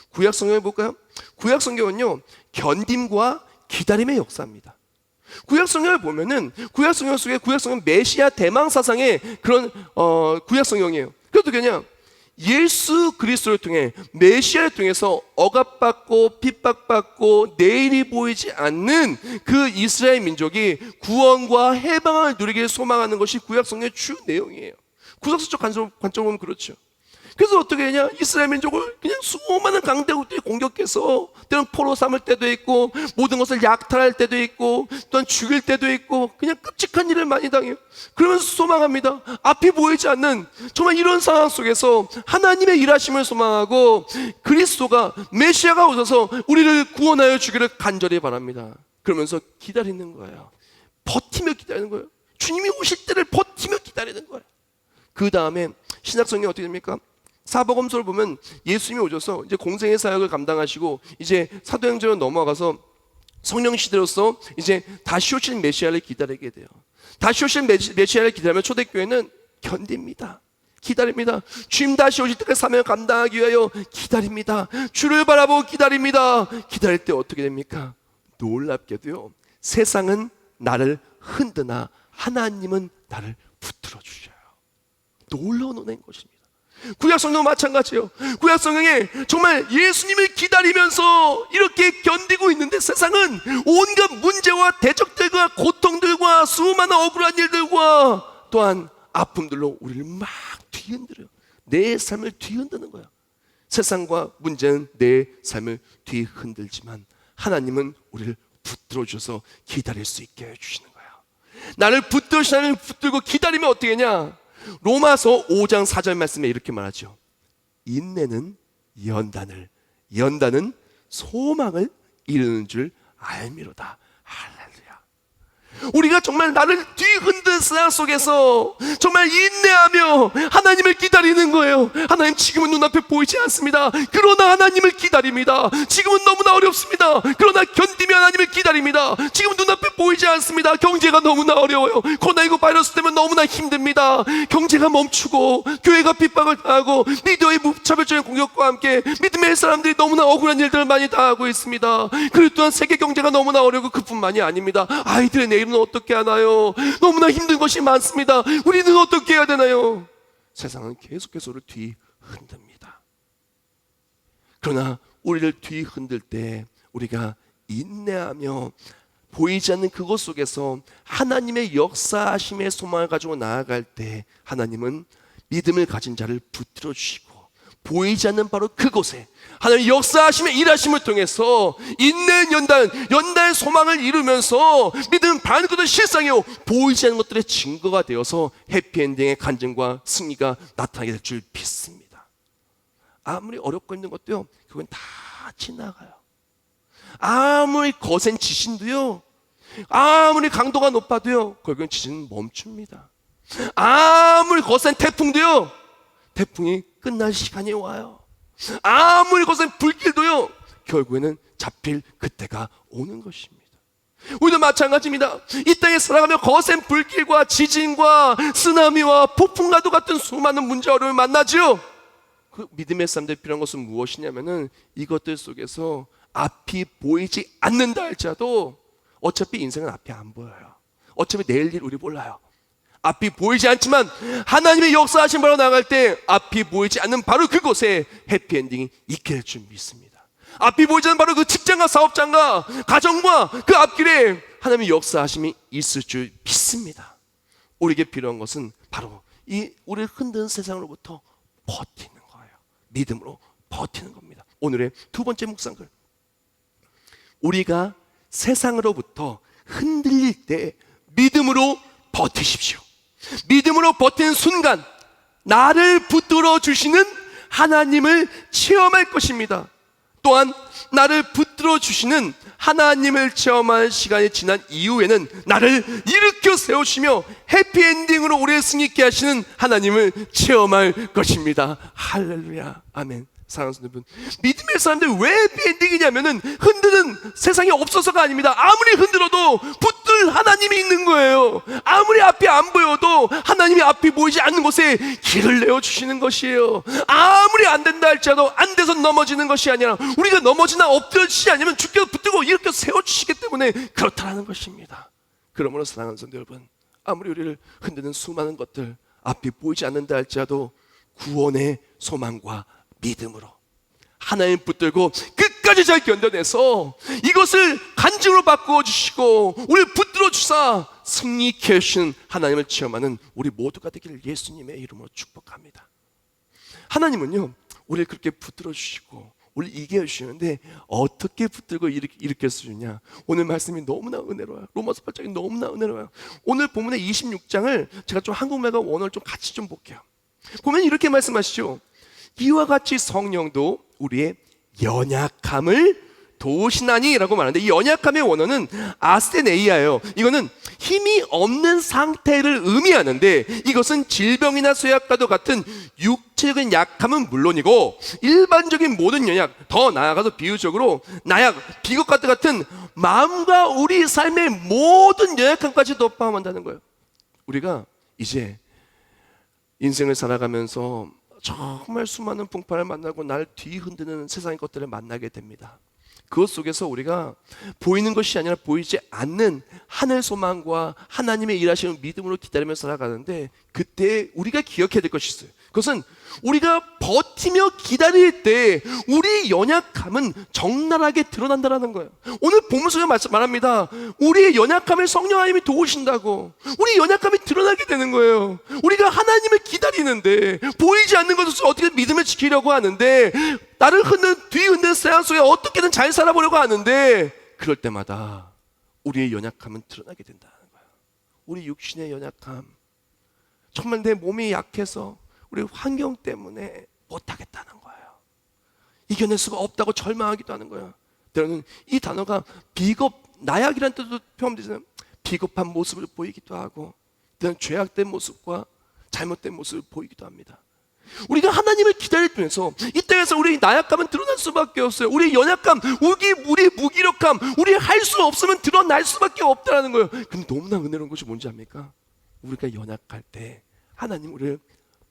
구약 성경을 볼까요? 구약 성경은요, 견딤과 기다림의 역사입니다. 구약 성경을 보면은 구약 성경 속에 구약 성경 메시아 대망 사상의 그런 구약 성경이에요. 그래도 그냥 예수 그리스도를 통해, 메시아를 통해서 억압받고 핍박받고 내일이 보이지 않는 그 이스라엘 민족이 구원과 해방을 누리길 소망하는 것이 구약 성경의 주 내용이에요. 구속사적 관점으로 보면 그렇죠. 그래서 어떻게 하냐, 이스라엘 민족을 그냥 수많은 강대국들이 공격해서 때로는 포로 삼을 때도 있고, 모든 것을 약탈할 때도 있고, 또한 죽일 때도 있고, 그냥 끔찍한 일을 많이 당해요. 그러면서 소망합니다. 앞이 보이지 않는 정말 이런 상황 속에서 하나님의 일하심을 소망하고, 그리스도가, 메시아가 오셔서 우리를 구원하여 주기를 간절히 바랍니다. 그러면서 기다리는 거예요. 버티며 기다리는 거예요. 주님이 오실 때를 버티며 기다리는 거예요. 그 다음에 신약성경이 어떻게 됩니까? 사복음서를 보면 예수님이 오셔서 이제 공생의 사역을 감당하시고 이제 사도행전으로 넘어가서 성령 시대로서 이제 다시 오실 메시아를 기다리게 돼요. 다시 오실 메시아를 기다리면 초대교회는 견딥니다. 기다립니다. 주님 다시 오실 때까지 사명을 감당하기 위하여 기다립니다. 주를 바라보고 기다립니다. 기다릴 때 어떻게 됩니까? 놀랍게도요, 세상은 나를 흔드나 하나님은 나를 붙들어 주셔요. 놀라운 은혜인 것입니다. 구약성경도 마찬가지예요. 구약성경에 정말 예수님을 기다리면서 이렇게 견디고 있는데, 세상은 온갖 문제와 대적들과 고통들과 수많은 억울한 일들과 또한 아픔들로 우리를 막 뒤흔들어요. 내 삶을 뒤흔드는 거야. 세상과 문제는 내 삶을 뒤흔들지만 하나님은 우리를 붙들어 주셔서 기다릴 수 있게 해주시는 거야. 나를 붙들고 기다리면 어떻게 하냐? 로마서 5장 4절 말씀에 이렇게 말하죠. 인내는 연단은 소망을 이루는 줄 알미로다. 할렐루야. 우리가 정말 나를 뒤흔든 세상 속에서 정말 인내하며 하나님을 기다리는 거예요. 하나님, 지금은 눈앞에 보이지 않습니다. 그러나 하나님을 기다립니다. 지금은 너무나 어렵습니다. 그러나 견디며 하나님을 기다립니다. 지금은 눈앞에 보이지 않습니다. 경제가 너무나 어려워요. 코로나19 바이러스 때문에 너무나 힘듭니다. 경제가 멈추고 교회가 핍박을 당하고 리더의 무차별적인 공격과 함께 믿음의 사람들이 너무나 억울한 일들을 많이 당하고 있습니다. 그리고 또한 세계 경제가 너무나 어려고 그뿐만이 아닙니다. 아이들의 내일은 어떻게 하나요? 너무나 힘든 것이 많습니다. 우리는 어떻게 해야 되나요? 세상은 계속해서 우리를 뒤흔듭니다. 그러나 우리를 뒤흔들 때 우리가 인내하며 보이지 않는 그것 속에서 하나님의 역사하심의 소망을 가지고 나아갈 때 하나님은 믿음을 가진 자를 붙들어 주시고, 보이지 않는 바로 그곳에 하나님의 역사하심의 일하심을 통해서 인내는 연단의 소망을 이루면서 믿음은 바라는 것들 실상이요, 보이지 않는 것들의 증거가 되어서 해피엔딩의 간증과 승리가 나타나게 될 줄 믿습니다. 아무리 어렵고 힘든 것도요, 그건 다 지나가요. 아무리 거센 지진도요, 아무리 강도가 높아도요, 결국은 지진은 멈춥니다. 아무리 거센 태풍도요, 태풍이 끝날 시간이 와요. 아무리 거센 불길도요, 결국에는 잡힐 그때가 오는 것입니다. 우리도 마찬가지입니다. 이 땅에 살아가며 거센 불길과 지진과 쓰나미와 폭풍과도 같은 수많은 문제 어려움을 만나죠. 그 믿음의 사람들이 필요한 것은 무엇이냐면은 이것들 속에서 앞이 보이지 않는다 할지라도 어차피 인생은 앞이 안 보여요. 어차피 내일 일 우리 몰라요. 앞이 보이지 않지만 하나님의 역사하신 바로 나갈 때 앞이 보이지 않는 바로 그곳에 해피엔딩이 있게 될 줄 믿습니다. 앞이 보이지 않는 바로 그 직장과 사업장과 가정과 그 앞길에 하나님의 역사하심이 있을 줄 믿습니다. 우리에게 필요한 것은 바로 이 우리를 흔드는 세상으로부터 버티는 거예요. 믿음으로 버티는 겁니다. 오늘의 두 번째 묵상글, 우리가 세상으로부터 흔들릴 때 믿음으로 버티십시오. 믿음으로 버티는 순간 나를 붙들어 주시는 하나님을 체험할 것입니다. 또한 나를 붙들어 주시는 하나님을 체험할 시간이 지난 이후에는 나를 일으켜 세우시며 해피엔딩으로 오래 승리케 하시는 하나님을 체험할 것입니다. 할렐루야. 아멘. 사랑하는 여러분, 믿음의 사람들 왜 해피엔딩이냐면은 흔드는 세상이 없어서가 아닙니다. 아무리 흔들어도 붙들 하나님이 있는 거예요. 아무리 앞이 안 보여도 하나님이 앞이 보이지 않는 곳에 길을 내어주시는 것이에요. 아무리 안 된다 할지라도 안 돼서 넘어지는 것이 아니라 우리가 넘어지나 엎드러지지 않으면 주께서 붙들고 일으켜 세워주시기 때문에 그렇다라는 것입니다. 그러므로 사랑하는 성도 여러분, 아무리 우리를 흔드는 수많은 것들 앞이 보이지 않는다 할지라도 구원의 소망과 믿음으로 하나님 붙들고 끝까지 잘 견뎌내서 이것을 간증으로 바꾸어 주시고 우리를 붙들어 주사 승리케 하시는 하나님을 체험하는 우리 모두가 되기를 예수님의 이름으로 축복합니다. 하나님은요, 우리를 그렇게 붙들어 주시고 우리를 이겨 주시는데 어떻게 붙들고 일으켜 주냐? 오늘 말씀이 너무나 은혜로워요. 로마서 8장이 너무나 은혜로워요. 오늘 본문의 26장을 제가 좀 한국말과 원어를 좀 같이 좀 볼게요. 보면 이렇게 말씀하시죠. 이와 같이 성령도 우리의 연약함을 도우시나니 라고 말하는데, 이 연약함의 원어는 아스테네이아예요. 이거는 힘이 없는 상태를 의미하는데 이것은 질병이나 쇠약과도 같은 육체적인 약함은 물론이고 일반적인 모든 연약, 더 나아가서 비유적으로 나약, 비겁과 같은 마음과 우리 삶의 모든 연약함까지도 포함한다는 거예요. 우리가 이제 인생을 살아가면서 정말 수많은 풍파를 만나고 날 뒤흔드는 세상의 것들을 만나게 됩니다. 그것 속에서 우리가 보이는 것이 아니라 보이지 않는 하늘 소망과 하나님의 일하시는 믿음으로 기다리며 살아가는데, 그때 우리가 기억해야 될 것이 있어요. 그것은 우리가 버티며 기다릴 때 우리 연약함은 적나라하게 드러난다는 거예요. 오늘 본문 속에 말합니다. 우리의 연약함을 성령 하나님이 도우신다고. 우리 연약함이 드러나게 되는 거예요. 우리가 하나님을 기다리는데 보이지 않는 것을 어떻게 믿음을 지키려고 하는데, 나를 뒤흔든 세상 속에 어떻게든 잘 살아보려고 하는데, 그럴 때마다 우리의 연약함은 드러나게 된다는 거예요. 우리 육신의 연약함, 정말 내 몸이 약해서 우리 환경 때문에 못하겠다는 거예요. 이겨낼 수가 없다고 절망하기도 하는 거예요. 때로는 이 단어가 비겁, 나약이라는 뜻도 표현되잖아요. 비겁한 모습을 보이기도 하고, 때로는 죄악된 모습과 잘못된 모습을 보이기도 합니다. 우리가 하나님을 기다리면서 이 땅에서 우리의 나약함은 드러날 수밖에 없어요. 우리의 연약함, 우리의 무기력함, 우리 할 수 없으면 드러날 수밖에 없다는 거예요. 근데 너무나 은혜로운 것이 뭔지 압니까? 우리가 연약할 때 하나님 우리를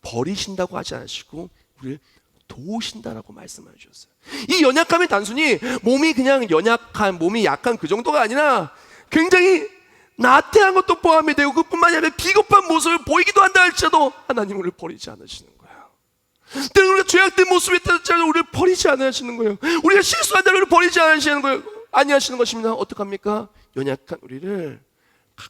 버리신다고 하지 않으시고 우리를 도우신다라고 말씀해 주셨어요. 이 연약함이 단순히 몸이 그냥 연약한, 몸이 약한 그 정도가 아니라 굉장히 나태한 것도 포함이 되고, 그뿐만이 아니라 비겁한 모습을 보이기도 한다 할지라도 하나님 우리를 버리지 않으시는 거예요. 때로 우리가 죄악된 모습에 따라 우리를 버리지 않으시는 거예요. 우리가 실수한다 우리를 버리지 않으시는 거예요. 아니하시는 것입니다. 어떡합니까? 연약한 우리를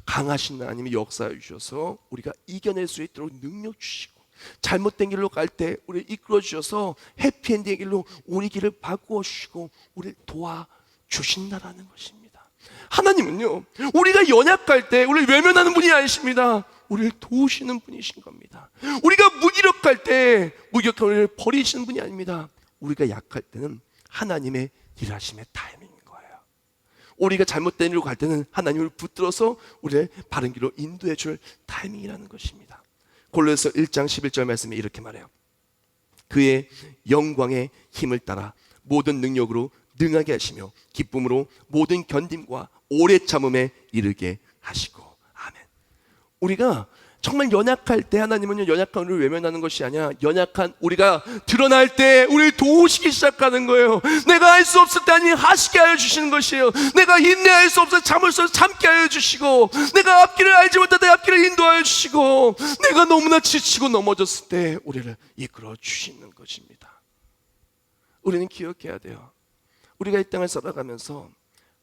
강하신 하나님이 역사해 주셔서 우리가 이겨낼 수 있도록 능력 주시고, 잘못된 길로 갈 때 우리를 이끌어 주셔서 해피엔딩의 길로 우리 길을 바꾸어 주시고 우리를 도와주신다라는 것입니다. 하나님은요, 우리가 연약할 때 우리를 외면하는 분이 아니십니다. 우리를 도우시는 분이신 겁니다. 우리가 무기력할 때 무기력한 우리를 버리시는 분이 아닙니다. 우리가 약할 때는 하나님의 일하심의 타이밍인 거예요. 우리가 잘못된 일로 갈 때는 하나님을 붙들어서 우리를 바른 길로 인도해 줄 타이밍이라는 것입니다. 골로새서 1장 11절 말씀에 이렇게 말해요. 그의 영광의 힘을 따라 모든 능력으로 능하게 하시며 기쁨으로 모든 견딤과 오래 참음에 이르게 하시고. 아멘. 우리가 정말 연약할 때 하나님은 연약한 우리를 외면하는 것이 아니라 연약한 우리가 드러날 때 우리를 도우시기 시작하는 거예요. 내가 할 수 없을 때 하나님이 하시게 하여 주시는 것이에요. 내가 인내할 수 없을 때 참을 수 없을 때 참게 하여 주시고, 내가 앞길을 알지 못할 때 앞길을 인도하여 주시고, 내가 너무나 지치고 넘어졌을 때 우리를 이끌어 주시는 것입니다. 우리는 기억해야 돼요. 우리가 이 땅을 살아가면서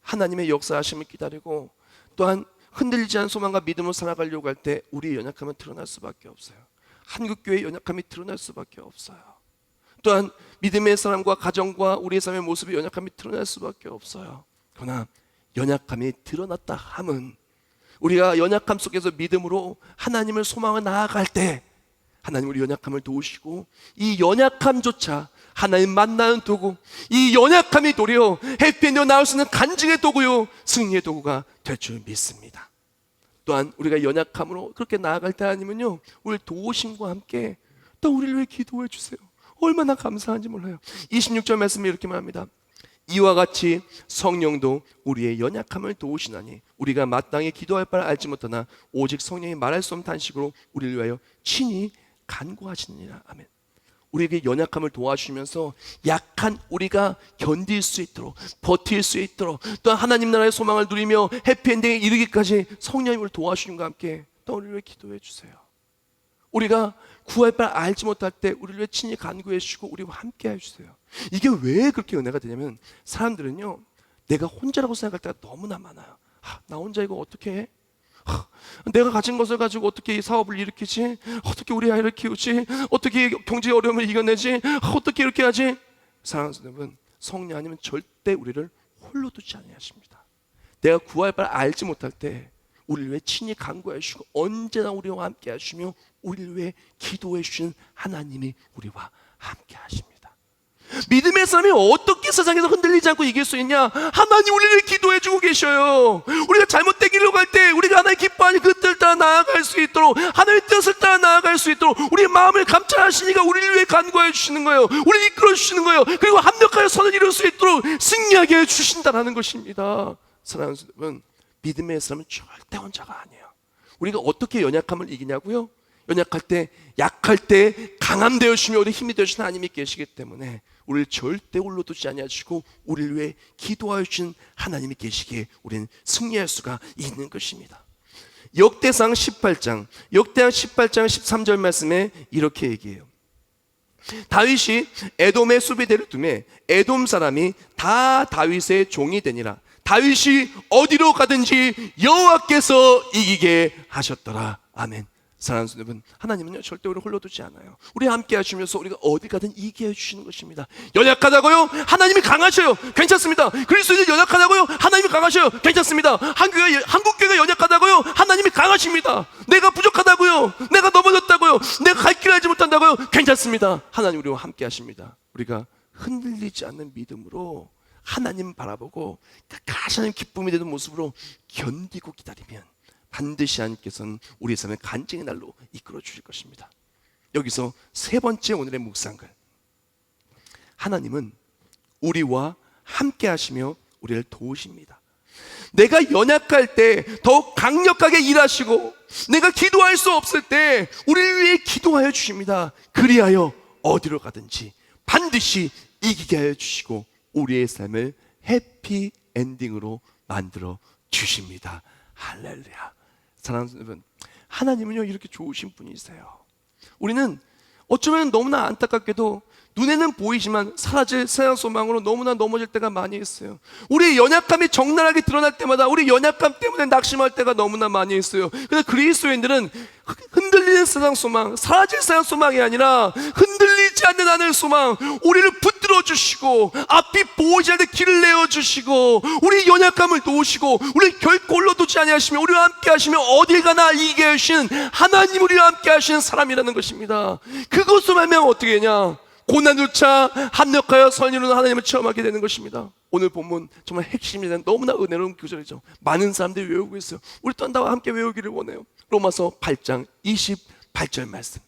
하나님의 역사하심을 기다리고 또한 흔들리지 않은 소망과 믿음으로 살아가려고 할 때 우리의 연약함은 드러날 수밖에 없어요. 한국교회의 연약함이 드러날 수밖에 없어요. 또한 믿음의 사람과 가정과 우리의 삶의 모습의 연약함이 드러날 수밖에 없어요. 그러나 연약함이 드러났다 함은 우리가 연약함 속에서 믿음으로 하나님을 소망을 나아갈 때 하나님 우리 연약함을 도우시고 이 연약함조차 하나님 만나는 도구, 이 연약함이 도리어 해피엔드로 나올 수 있는 간증의 도구요 승리의 도구가 될 줄 믿습니다. 또한 우리가 연약함으로 그렇게 나아갈 때 하나님은요 우리 도우심과 함께 또 우리를 위해 기도해 주세요. 얼마나 감사한지 몰라요. 26절 말씀에 이렇게 말합니다. 이와 같이 성령도 우리의 연약함을 도우시나니 우리가 마땅히 기도할 바를 알지 못하나 오직 성령이 말할 수 없는 단식으로 우리를 위하여 친히 간구하시느니라. 아멘. 우리에게 연약함을 도와주시면서 약한 우리가 견딜 수 있도록 버틸 수 있도록 또 하나님 나라의 소망을 누리며 해피엔딩에 이르기까지 성령님을 도와주심과 함께 또 우리를 위해 기도해 주세요. 우리가 구할 바를 알지 못할 때 우리를 위해 친히 간구해 주시고 우리와 함께 해주세요. 이게 왜 그렇게 은혜가 되냐면 사람들은요 내가 혼자라고 생각할 때가 너무나 많아요. 나 혼자 이거 어떻게 해? 내가 가진 것을 가지고 어떻게 이 사업을 일으키지? 어떻게 우리 아이를 키우지? 어떻게 경제 어려움을 이겨내지? 어떻게 이렇게 하지? 사랑하는 여러분, 성령 아니면 절대 우리를 홀로 두지 아니하십니다. 내가 구할 바를 알지 못할 때 우리를 위해 친히 간구해 주시고 언제나 우리와 함께 하시며 우리를 위해 기도해 주신 하나님이 우리와 함께 하십니다. 믿음의 사람이 어떻게 세상에서 흔들리지 않고 이길 수 있냐? 하나님 우리를 기도해 주고 계셔요. 우리가 잘못된 길로 갈 때 우리가 하나님 기뻐하니 그 뜻을 따라 나아갈 수 있도록 하나님의 뜻을 따라 나아갈 수 있도록 우리의 마음을 감찰하시니까 우리를 위해 간구해 주시는 거예요. 우리를 이끌어 주시는 거예요. 그리고 합력하여 선을 이룰 수 있도록 승리하게 해 주신다라는 것입니다. 사랑하는 여러분, 믿음의 사람은 절대 혼자가 아니에요. 우리가 어떻게 연약함을 이기냐고요? 연약할 때, 약할 때 강함 되어주시며 우리 힘이 되어주시는 하나님이 계시기 때문에 우리를 절대 홀로 두지 아니하시고 우리를 위해 기도하여 주신 하나님이 계시기에 우리는 승리할 수가 있는 것입니다. 역대상 18장 13절 말씀에 이렇게 얘기해요. 다윗이 에돔의 수비대를 두매 에돔 사람이 다 다윗의 종이 되니라. 다윗이 어디로 가든지 여호와께서 이기게 하셨더라. 아멘. 사랑하는 여러분, 하나님은요 절대 우리를 홀로 두지 않아요. 우리 함께 하시면서 우리가 어디 가든 이기게 해주시는 것입니다. 연약하다고요? 하나님이 강하셔요. 괜찮습니다. 그리스도인이 연약하다고요? 하나님이 강하셔요. 괜찮습니다. 한국교회가 연약하다고요? 하나님이 강하십니다. 내가 부족하다고요? 내가 넘어졌다고요? 내가 갈 길을 알지 못한다고요? 괜찮습니다. 하나님 우리와 함께 하십니다. 우리가 흔들리지 않는 믿음으로 하나님 바라보고 끝까지 하나님 기쁨이 되는 모습으로 견디고 기다리면 반드시 하나님께서는 우리의 삶을 간증의 날로 이끌어 주실 것입니다. 여기서 세 번째 오늘의 묵상글, 하나님은 우리와 함께 하시며 우리를 도우십니다. 내가 연약할 때 더욱 강력하게 일하시고 내가 기도할 수 없을 때 우리를 위해 기도하여 주십니다. 그리하여 어디로 가든지 반드시 이기게 하여 주시고 우리의 삶을 해피 엔딩으로 만들어 주십니다. 할렐루야. 사랑하는 여러분, 하나님은요 이렇게 좋으신 분이세요. 우리는 어쩌면 너무나 안타깝게도 눈에는 보이지만 사라질 세상 소망으로 너무나 넘어질 때가 많이 있어요. 우리의 연약함이 적나라하게 드러날 때마다 우리 연약함 때문에 낙심할 때가 너무나 많이 있어요. 그런데 그리스도인들은 흔들리는 세상 소망, 사라질 세상 소망이 아니라 흔들리지 않는 하늘 소망, 우리를 붙들어 주시고 앞이 보이지 않는 길을 내어 주시고 우리 연약함을 도우시고 우리 결코 홀로 두지 아니하시며 우리와 함께 하시며 어딜 가나 이기게 하신 하나님, 우리와 함께 하시는 사람이라는 것입니다. 그것을 말하면 어떻게 하냐? 고난조차 합력하여 선이루는 하나님을 체험하게 되는 것입니다. 오늘 본문 정말 핵심이 되는 너무나 은혜로운 구절이죠. 많은 사람들이 외우고 있어요. 우리 또한 나와 함께 외우기를 원해요. 로마서 8장 28절 말씀,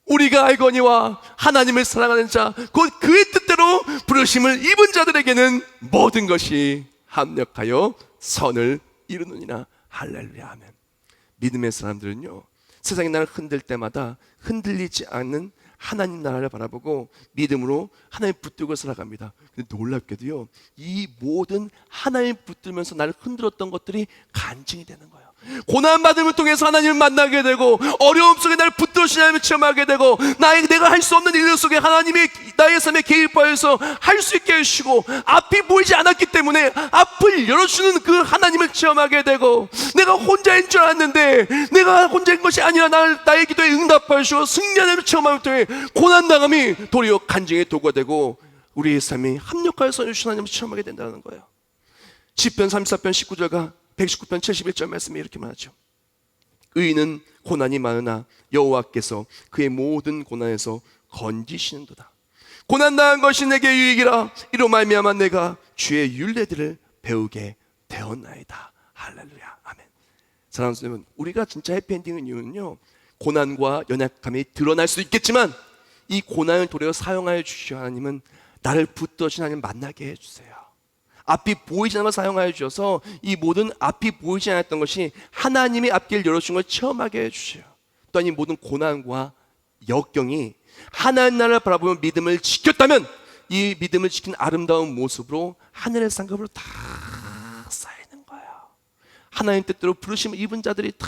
우리가 알거니와 하나님을 사랑하는 자 곧 그의 뜻대로 부르심을 입은 자들에게는 모든 것이 합력하여 선을 이루느니라. 할렐루야. 아멘. 믿음의 사람들은요 세상이 나를 흔들 때마다 흔들리지 않는 하나님 나라를 바라보고 믿음으로 하나님 붙들고 살아갑니다. 근데 놀랍게도요 이 모든 하나님 붙들면서 나를 흔들었던 것들이 간증이 되는 거예요. 고난받음을 통해서 하나님을 만나게 되고 어려움 속에 나를 붙들으신 하나님을 체험하게 되고 내가 할 수 없는 일 속에 하나님이 나의 삶에 개입하여서 할 수 있게 해주시고 앞이 보이지 않았기 때문에 앞을 열어주는 그 하나님을 체험하게 되고 내가 혼자인 줄 알았는데 내가 혼자인 것이 아니라 나의 기도에 응답하시고 승리하는 체험함을 통해 고난당함이 도리어 간증의 도구가 되고 우리의 삶이 합력하여 선해주신 하나님을 체험하게 된다는 거예요. 시편 34편 19절과 119편 71절 말씀에 이렇게 말하죠. 의인은 고난이 많으나 여호와께서 그의 모든 고난에서 건지시는도다. 고난당한 것이 내게 유익이라. 이로 말미암아 내가 주의 율례들을 배우게 되었나이다. 할렐루야. 아멘. 사랑하는 여러분, 우리가 진짜 해피엔딩은 이유는요, 고난과 연약함이 드러날 수도 있겠지만 이 고난을 도리어 사용하여 주시오. 하나님은 나를 붙드신 하나님 만나게 해주세요. 앞이 보이지 않는 걸 사용하여 주셔서 이 모든 앞이 보이지 않았던 것이 하나님의 앞길을 열어주신 걸 체험하게 해주세요. 또한 이 모든 고난과 역경이 하나님 나라를 바라보며 믿음을 지켰다면 이 믿음을 지킨 아름다운 모습으로 하늘의 상급으로 다 쌓이는 거예요. 하나님 뜻대로 부르심을 입은 자들이 다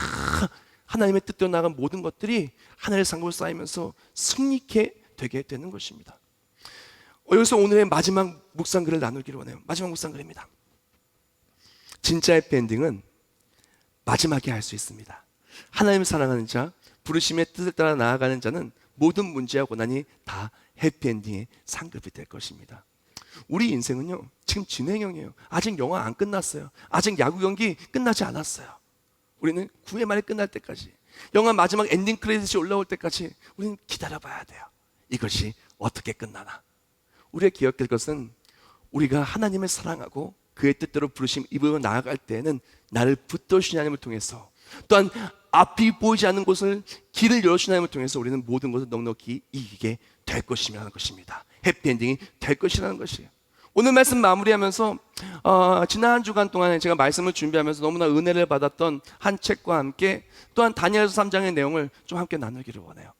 하나님의 뜻대로 나간 모든 것들이 하늘의 상급으로 쌓이면서 승리케 되게 되는 것입니다. 여기서 오늘의 마지막 묵상글을 나누기를 원해요. 마지막 묵상글입니다. 진짜 해피엔딩은 마지막에 할 수 있습니다. 하나님을 사랑하는 자, 부르심의 뜻을 따라 나아가는 자는 모든 문제와 고난이 다 해피엔딩의 상급이 될 것입니다. 우리 인생은요, 지금 진행형이에요. 아직 영화 안 끝났어요. 아직 야구 경기 끝나지 않았어요. 우리는 9회 말에 끝날 때까지, 영화 마지막 엔딩 크레딧이 올라올 때까지 우리는 기다려봐야 돼요. 이것이 어떻게 끝나나. 우리가 기억할 것은 우리가 하나님을 사랑하고 그의 뜻대로 부르심 입으로 나아갈 때에는 나를 붙드신 하나님을 통해서, 또한 앞이 보이지 않는 곳을 길을 열어주신 하나님을 통해서 우리는 모든 것을 넉넉히 이기게 될 것이라는 것입니다. 해피엔딩이 될 것이라는 것이에요. 오늘 말씀 마무리하면서 지난 한 주간 동안에 제가 말씀을 준비하면서 너무나 은혜를 받았던 한 책과 함께 또한 다니엘서 3장의 내용을 좀 함께 나누기를 원해요.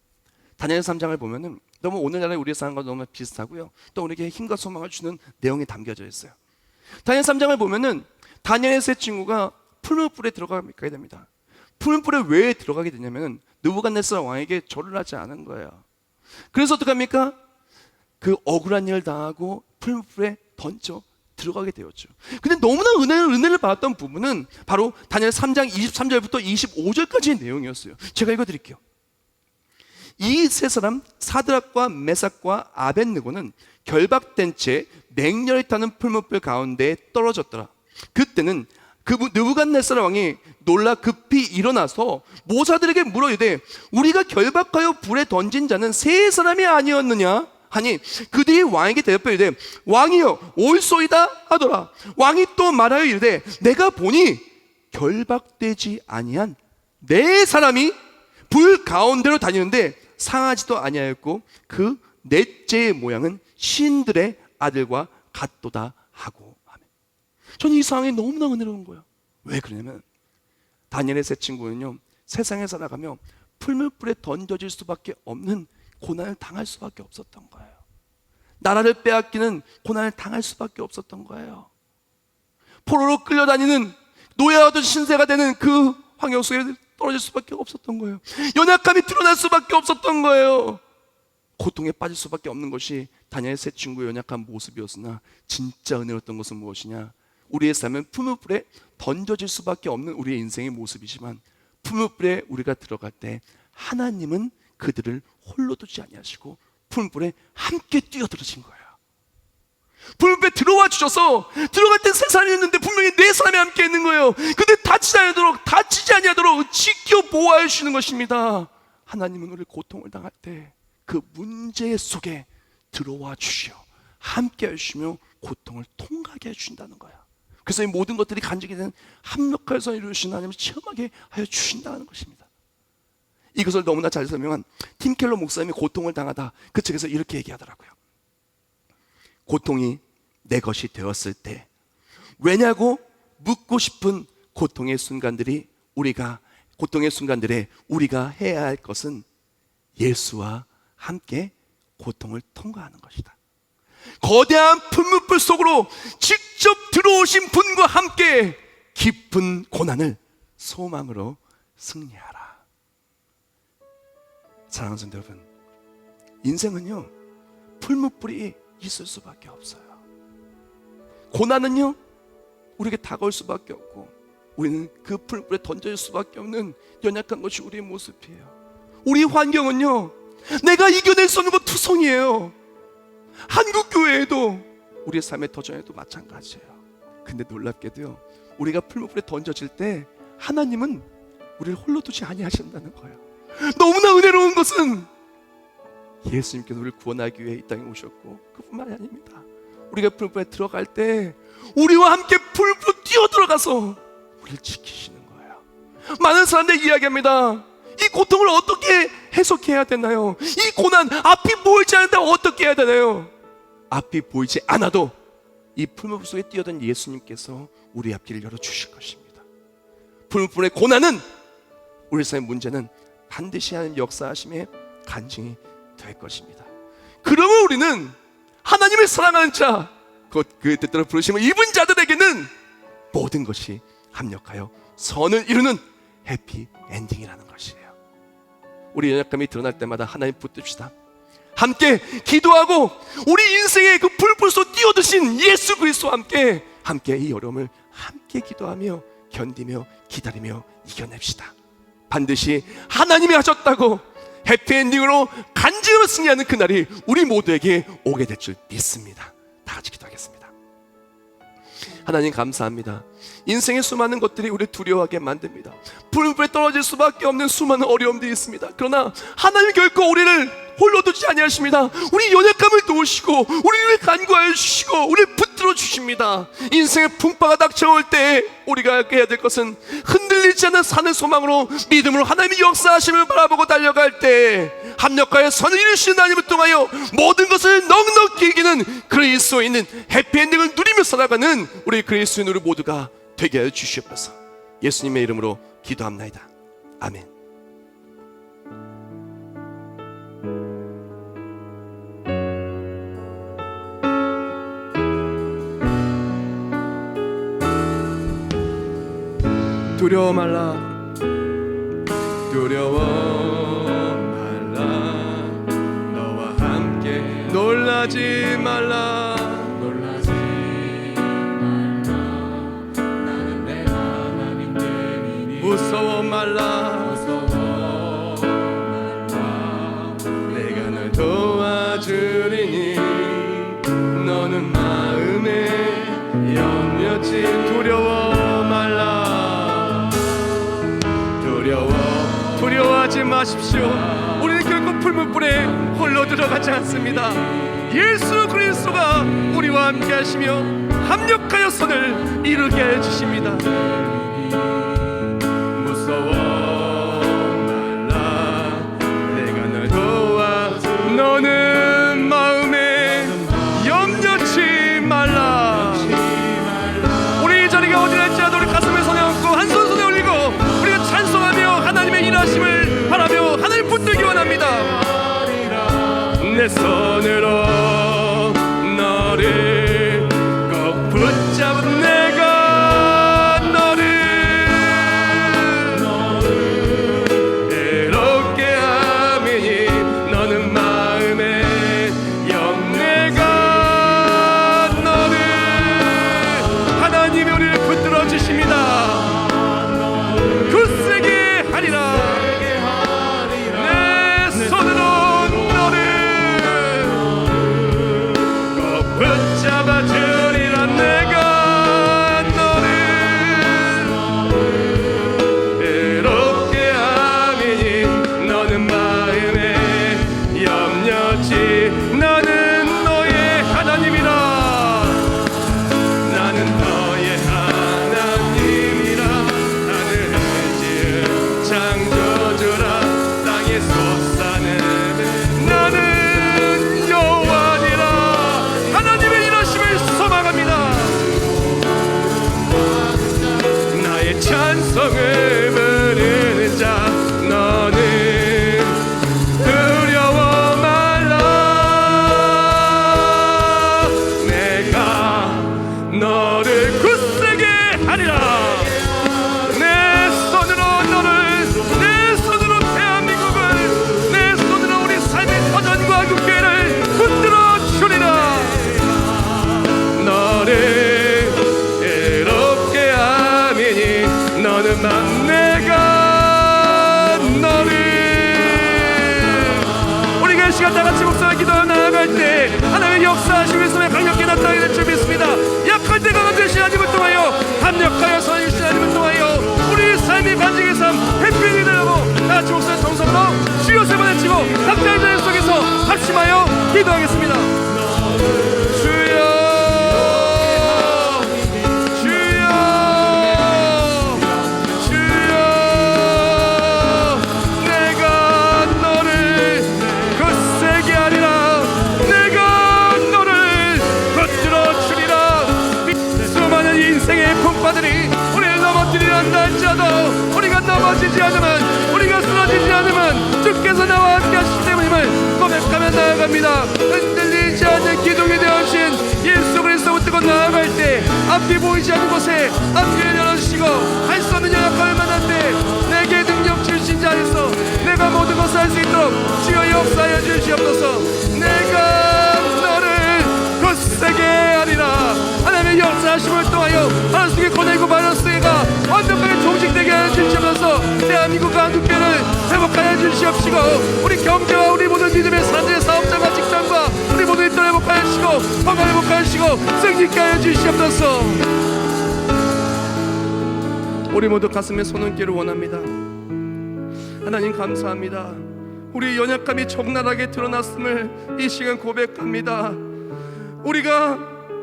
다니엘서 3장을 보면은 너무 오늘날의 우리의 상황과 너무 비슷하고요, 또 우리에게 힘과 소망을 주는 내용이 담겨져 있어요. 다니엘서 3장을 보면은 다니엘의 세 친구가 풀무불에 들어가게 됩니다. 풀무불에 왜 들어가게 되냐면은 느부갓네살 왕에게 절을 하지 않은 거예요. 그래서 어떡합니까? 그 억울한 일을 당하고 풀무불에 던져 들어가게 되었죠. 근데 너무나 은혜를 받았던 부분은 바로 다니엘 3장 23절부터 25절까지의 내용이었어요. 제가 읽어드릴게요. 이 세 사람 사드락과 메삭과 아벳느고는 결박된 채 맹렬히 타는 풀무불 가운데 떨어졌더라. 그때는 그 느부갓네살 왕이 놀라 급히 일어나서 모사들에게 물어 이르되 우리가 결박하여 불에 던진 자는 세 사람이 아니었느냐 하니 그들이 왕에게 대답하여 이르되 왕이여 옳소이다 하더라. 왕이 또 말하여 이르되 내가 보니 결박되지 아니한 네 사람이 불 가운데로 다니는데 상하지도 아니하였고 그 넷째의 모양은 신들의 아들과 같도다 하고. 아멘. 저는 이 상황이 너무나 은혜로운 거예요. 왜 그러냐면 다니엘의 세 친구는요, 세상에 살아가며 풀무불에 던져질 수밖에 없는 고난을 당할 수밖에 없었던 거예요. 나라를 빼앗기는 고난을 당할 수밖에 없었던 거예요. 포로로 끌려다니는 노예와도 신세가 되는 그 환경 속에 떨어질 수밖에 없었던 거예요. 연약함이 드러날 수밖에 없었던 거예요. 고통에 빠질 수밖에 없는 것이 다니엘의 세 친구의 연약한 모습이었으나 진짜 은혜로웠던 것은 무엇이냐? 우리의 삶은 풀무불에 던져질 수밖에 없는 우리의 인생의 모습이지만 풀무불에 우리가 들어갈 때 하나님은 그들을 홀로 두지 아니하시고 풀무불에 함께 뛰어들어진 거예요. 풀무불에 들어와 주셔서 들어갈 때 세 사람이었는데 분명히 네 사람이 함께 있는 거예요. 근데 다치지 아니하도록 지켜 보호해 주시는 것입니다. 하나님은 우리 고통을 당할 때 그 문제 속에 들어와 주시어 함께 해주시며 고통을 통과하게 해주신다는 거야. 그래서 이 모든 것들이 간직이 되는 합력하여서 이루신 하나님을 체험하게 하여 주신다는 것입니다. 이것을 너무나 잘 설명한 팀 켈러 목사님이 고통을 당하다 그 책에서 이렇게 얘기하더라고요. 고통이 내 것이 되었을 때 왜냐고 묻고 싶은 고통의 순간들에 우리가 해야 할 것은 예수와 함께 고통을 통과하는 것이다. 거대한 풀무불 속으로 직접 들어오신 분과 함께 깊은 고난을 소망으로 승리하라. 사랑하는 성도 여러분, 인생은요 풀무불이 있을 수밖에 없어요. 고난은요 우리에게 다가올 수밖에 없고 우리는 그 풀무불에 던져질 수밖에 없는 연약한 것이 우리의 모습이에요. 우리 환경은요 내가 이겨낼 수 없는 것 투성이에요. 한국교회에도 우리의 삶의 터전에도 마찬가지예요. 근데 놀랍게도요, 우리가 풀무불에 던져질 때 하나님은 우리를 홀로 두지 아니하신다는 거예요. 너무나 은혜로운 것은 예수님께서 우리를 구원하기 위해 이 땅에 오셨고, 그뿐만이 아닙니다. 우리가 풀무불에 들어갈 때 우리와 함께 풀무불로 뛰어들어가서 우리를 지키시는 거예요. 많은 사람들이 이야기합니다. 이 고통을 어떻게 해석해야 되나요? 이 고난, 앞이 보이지 않는데 어떻게 해야 되나요? 앞이 보이지 않아도 이 풀무불 속에 뛰어든 예수님께서 우리 앞길을 열어주실 것입니다. 풀무불의 고난은 우리 삶의 문제는 반드시 하나님 역사하심에 간증이 될 것입니다. 그러면 우리는 하나님을 사랑하는 자, 곧 그 뜻대로 부르심을 입은 자들에게는 모든 것이 합력하여 선을 이루는 해피 엔딩이라는 것이에요. 우리 연약함이 드러날 때마다 하나님 붙듭시다. 함께 기도하고 우리 인생의 그 풀불 속 뛰어드신 예수 그리스도와 함께 이 어려움을 함께 기도하며 견디며 기다리며 이겨냅시다. 반드시 하나님이 하셨다고 해피엔딩으로 간증으로 승리하는 그날이 우리 모두에게 오게 될 줄 믿습니다. 다 같이 기도하겠습니다. 하나님 감사합니다. 인생의 수많은 것들이 우리를 두려워하게 만듭니다. 풀무불에 떨어질 수밖에 없는 수많은 어려움들이 있습니다. 그러나 하나님 결코 우리를 홀로 두지 아니하십니다. 우리 연약함을 도우시고 우리를 간구하여 주시고 우리를 붙들어 주십니다. 인생의 풍파가 닥쳐올 때 우리가 해야 될 것은 흔들리지 않는 사는 소망으로 믿음으로 하나님의 역사하심을 바라보고 달려갈 때 합력하여 선을 이루시는 하나님을 통하여 모든 것을 넉넉히 이기는 그리스도에 있는 해피엔딩을 누리며 살아가는 우리 그리스도인 우리 모두가 되게 하여 주시옵소서. 예수님의 이름으로 기도합나이다. 아멘. 두려워 말라, 두려워 말라, 너와 함께 놀라지 말라, 놀라지 말라, 나는 내 하나님 되리니 무서워 말라, 무서워 말라, 내가 널 도와주리니 너는 마음에 염려치 두려워 말라. 두려워하지 마십시오. 우리는 결코 풀무불에 홀로 들어가지 않습니다. 예수 그리스도가 우리와 함께 하시며 합력하여 선을 이루게 해주십니다. 무서워 말라, 내가 널 도와, 너는 마음에 염려치 말라. 우리 이 자리가 어디랄지라도 우리 가슴에 손에 얹고 한 손 손에 올리고 우리가 찬송하며 하나님의 일하심을 바라며 하나님 붙들기 원합니다. 내 손으로 너를 꼭 붙잡은 내가 너를 외롭게 하미니 너는 마음에 염내가 너를 하나님이 우리를 붙들어 주십니다. 굳세게 하리라. 내 손으로 너를 꼭 붙잡아 주리라. 내가 너를 외롭게 하미니 너는 마음에 염려치 나는 너의 하나님이라. 나는 너의 하나님이라. 하늘을 지은 창조주라. 땅에 솟사는 나는 여호와니라. 하나님의 일하심을 소망합니다. 나의 찬송을 부르는 자 너는 두려워 말라. 내가 너를 굳세게 하리라. 내 손으로 너를, 내 손으로 대한민국을, 내 손으로 우리 삶의 터전과 국회를 붙들어 주리라. 너를 외롭게 하미니 너는 내가 너를. 우리가 이 시간 다 같이 목소리 기도 나아가 필요할 때 하나님의 역사하심을 손에 강력히 나타나게 될 줄 믿습니다. 약할 때 강한 되신 하나님을 통하여 합력하여 선해 주신 하나님을 통하여 우리 삶의 간증의 삶 해피엔딩이 되라고 다같이 목소리 정성으로 주여 세 번 외치고 각자의 자리 속에서 합심하여 기도하겠습니다. 주여 주여 주여 내가 너를 굳세게 하리라 내가 너를 붙들어 주리라. 수많은 인생의 풍파들이 우리를 넘어뜨리려 한다 할지라도 우리가 넘어지지 않으면 우리가 쓰러지지 않으면 주께서 나와 함께 하시기 때문임을 고백하며 나아갑니다. 흔들리지 않는 기둥이 되어주신 예수 그리스도 붙들고 나아갈 때 앞이 보이지 않는 곳에 앞길을 열어주시고 할 수 없는 연약함을 만날 때 내게 능력 주신 자 안에서 내가 모든 것을 할 수 있도록 주여 역사하여 주시옵소서. 내가 너를 굳세게 하리라. 하나님의 역사하심을 통하여 하나님의 고난이고 바이러스가 완벽하게 종식되게 하여 주시옵소서. 대한민국과 한국교회를 회복하여 주시옵시고 우리 경제와 우리 모든 믿음의 사람들의 사업장과 직장과 우리 모두 또 회복하여 주시고 건강 회복하여 주시고 승리케 하여 주시옵소서. 우리 모두 가슴에 손 얹기를 원합니다. 하나님 감사합니다. 우리 연약함이 적나라하게 드러났음을 이 시간 고백합니다. 우리가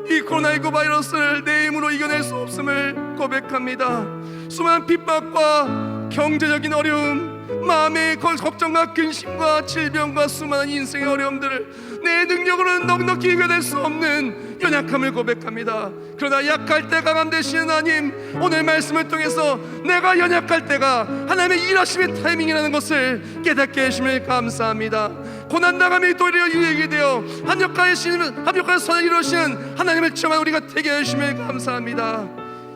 이 코로나19 바이러스를 내 힘으로 이겨낼 수 없음을 고백합니다. 수많은 핍박과 경제적인 어려움, 마음의 걱정과 근심과 질병과 수많은 인생의 어려움들을 내 능력으로는 넉넉히 이겨낼 수 없는 연약함을 고백합니다. 그러나 약할 때 강함 되시는 하나님, 오늘 말씀을 통해서 내가 연약할 때가 하나님의 일하심의 타이밍이라는 것을 깨닫게 해주심을 감사합니다. 고난당함이 도리어 유익이 되어 합력하여 선을 이루시는 하나님을 체험한 우리가 되게 해주심을 감사합니다.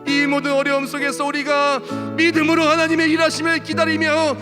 이 모든 어려움 속에서 우리가 믿음으로 하나님의 일하심을 기다리며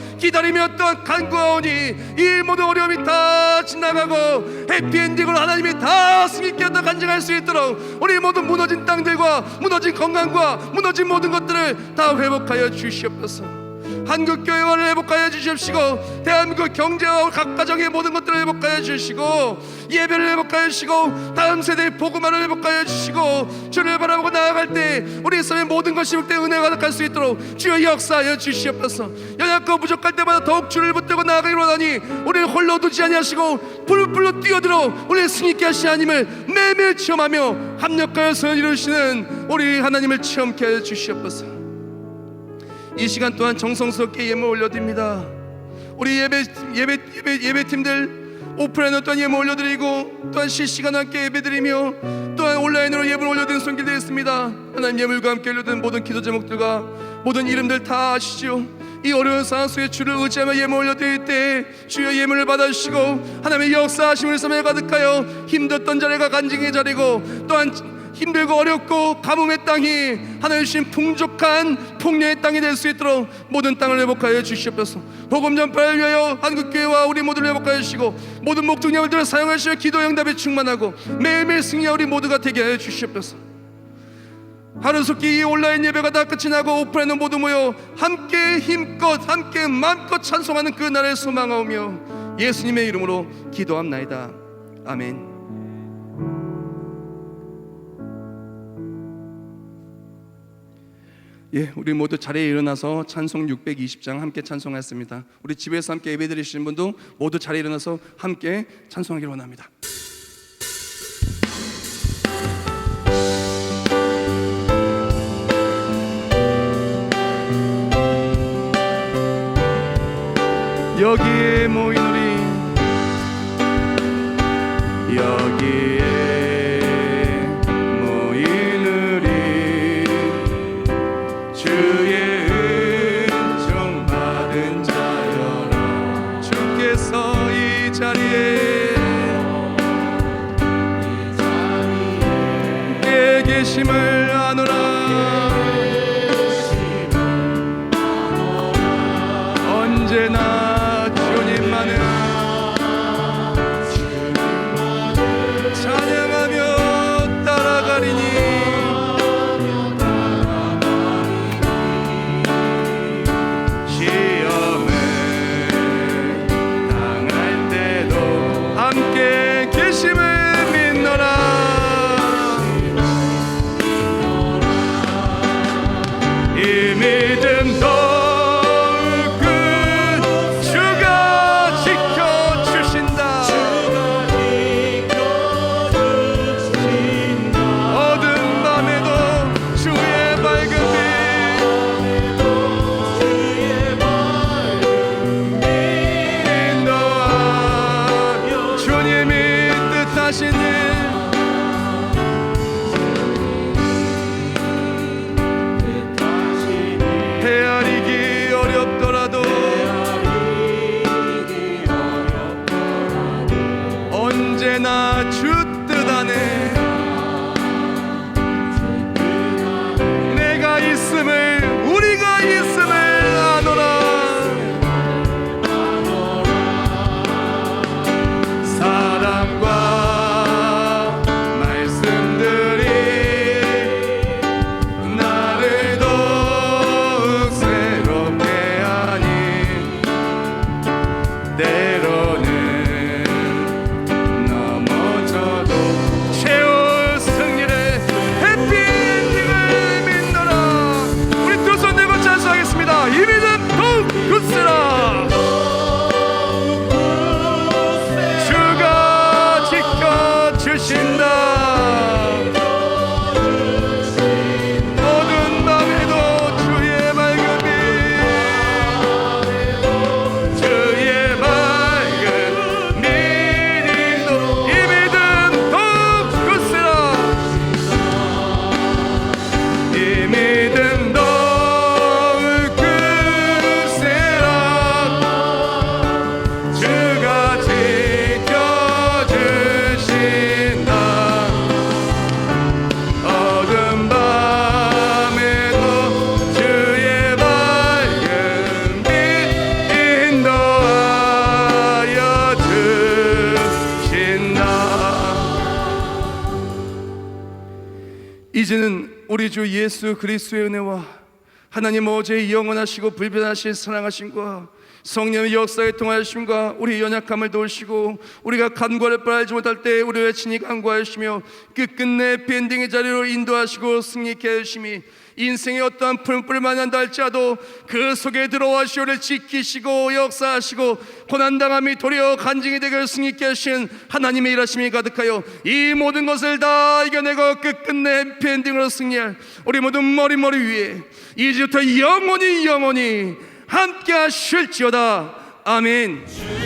또한 간구하오니 이 모든 어려움이 다 지나가고 해피엔딩으로 하나님이 다 승리케 한다 간증할 수 있도록 우리 모든 무너진 땅들과 무너진 건강과 무너진 모든 것들을 다 회복하여 주시옵소서. 한국교회를 회복하여 주십시고 대한민국 경제와 각 가정의 모든 것들을 회복하여 주시고 예배를 회복하여 주시고 다음 세대의 복음화를 회복하여 주시고 주를 바라보고 나아갈 때 우리 삶의 모든 것이 회복되어 은혜가 가득할 수 있도록 주여 역사하여 주시옵소서. 연약하고 부족할 때마다 더욱 주를 붙들고 나아가기로 하니 우리를 홀로 두지 아니하시고 불불로 뛰어들어 우리를 승리케 하신 하나님을 매일매일 체험하며 합력하여서 이루시는 우리 하나님을 체험케 하여 주시옵소서. 이 시간 또한 정성스럽게 예물 올려드립니다. 우리 예배팀들 오프라인으로 또한 예물 올려드리고 또한 실시간으로 함께 예배드리며 또한 온라인으로 예물 올려드리는 손길 되겠습니다. 하나님 예물과 함께 올려드린 모든 기도 제목들과 모든 이름들 다 아시죠? 이 어려운 상황 속에 주를 의지하며 예물 올려드릴 때 주여 예물을 받아주시고 하나님의 역사하심을 삶에 가득하여 힘들었던 자리가 간증의 자리고 또한 힘들고 어렵고 가뭄의 땅이 하나님 주신 풍족한 풍요의 땅이 될 수 있도록 모든 땅을 회복하여 주시옵소서. 복음 전파를 위하여 한국교회와 우리 모두를 회복하여 주시고 모든 목적량들을 사용하시며 기도 응답에 충만하고 매일매일 승리하 우리 모두가 되게 하여 주시옵소서. 하루속히 이 온라인 예배가 다 끝이 나고 오프라인은 모두 모여 함께 힘껏 함께 마음껏 찬송하는 그 날을 소망하오며 예수님의 이름으로 기도합나이다. 아멘. 예, 우리 모두 자리에 일어나서 찬송 620장 함께 찬송하였습니다. 우리 집에서 함께 예배드리시는 분도 모두 자리에 일어나서 함께 찬송하기를 원합니다. 여기에 모인 우리 여기에 계심을 아노라. 언제나 주님만을 찬양하며 따라가리니 믿음도 끝 주가 지켜주신다. 어두운 밤에도 주의 밝은 빛 인도하여 주님이 뜻하신 일 헤아리기 어렵더라도 언제나 주 뜻 안에 내가 있음을 우리가 있음을 아노라. 사랑과 말씀들이 나를 더욱 새롭게 하니 때로는 넘어져도 최후 승리를 해피엔딩을 믿노라. 우리 두 손 들고 찬송하겠습니다. 이 믿음 더욱 굳세라. 주가 지켜주신다. 어두운 밤에도 주의 밝은 빛 주의 밝은 빛인도 이 믿음 더욱 굳세라. 이 믿음 더욱 굳세라. 주가 지켜주신다. 어두운 밤에도 주의 밝은 빛 인도하여 주신다. 이제는 우리 주 예수 그리스도의 은혜와 하나님 어제의 영원하시고 불변하신 사랑하심과 성령의 역사에 통하심과 우리 연약함을 도우시고 우리가 간과를 알지 못할 때 우리의 친히 간과하시며 끝끝내 해피엔딩의 자리로 인도하시고 승리케 하심이 인생의 어떠한 풀뿔을 만난다 할지라도 그 속에 들어와 시오를 지키시고 역사하시고 고난당함이 도리어 간증이 되게 승리케 하신 하나님의 일하심이 가득하여 이 모든 것을 다 이겨내고 끝끝내 해피엔딩으로 승리할 우리 모두 머리 위에 이제부터 영원히 함께 하실지어다. 아멘.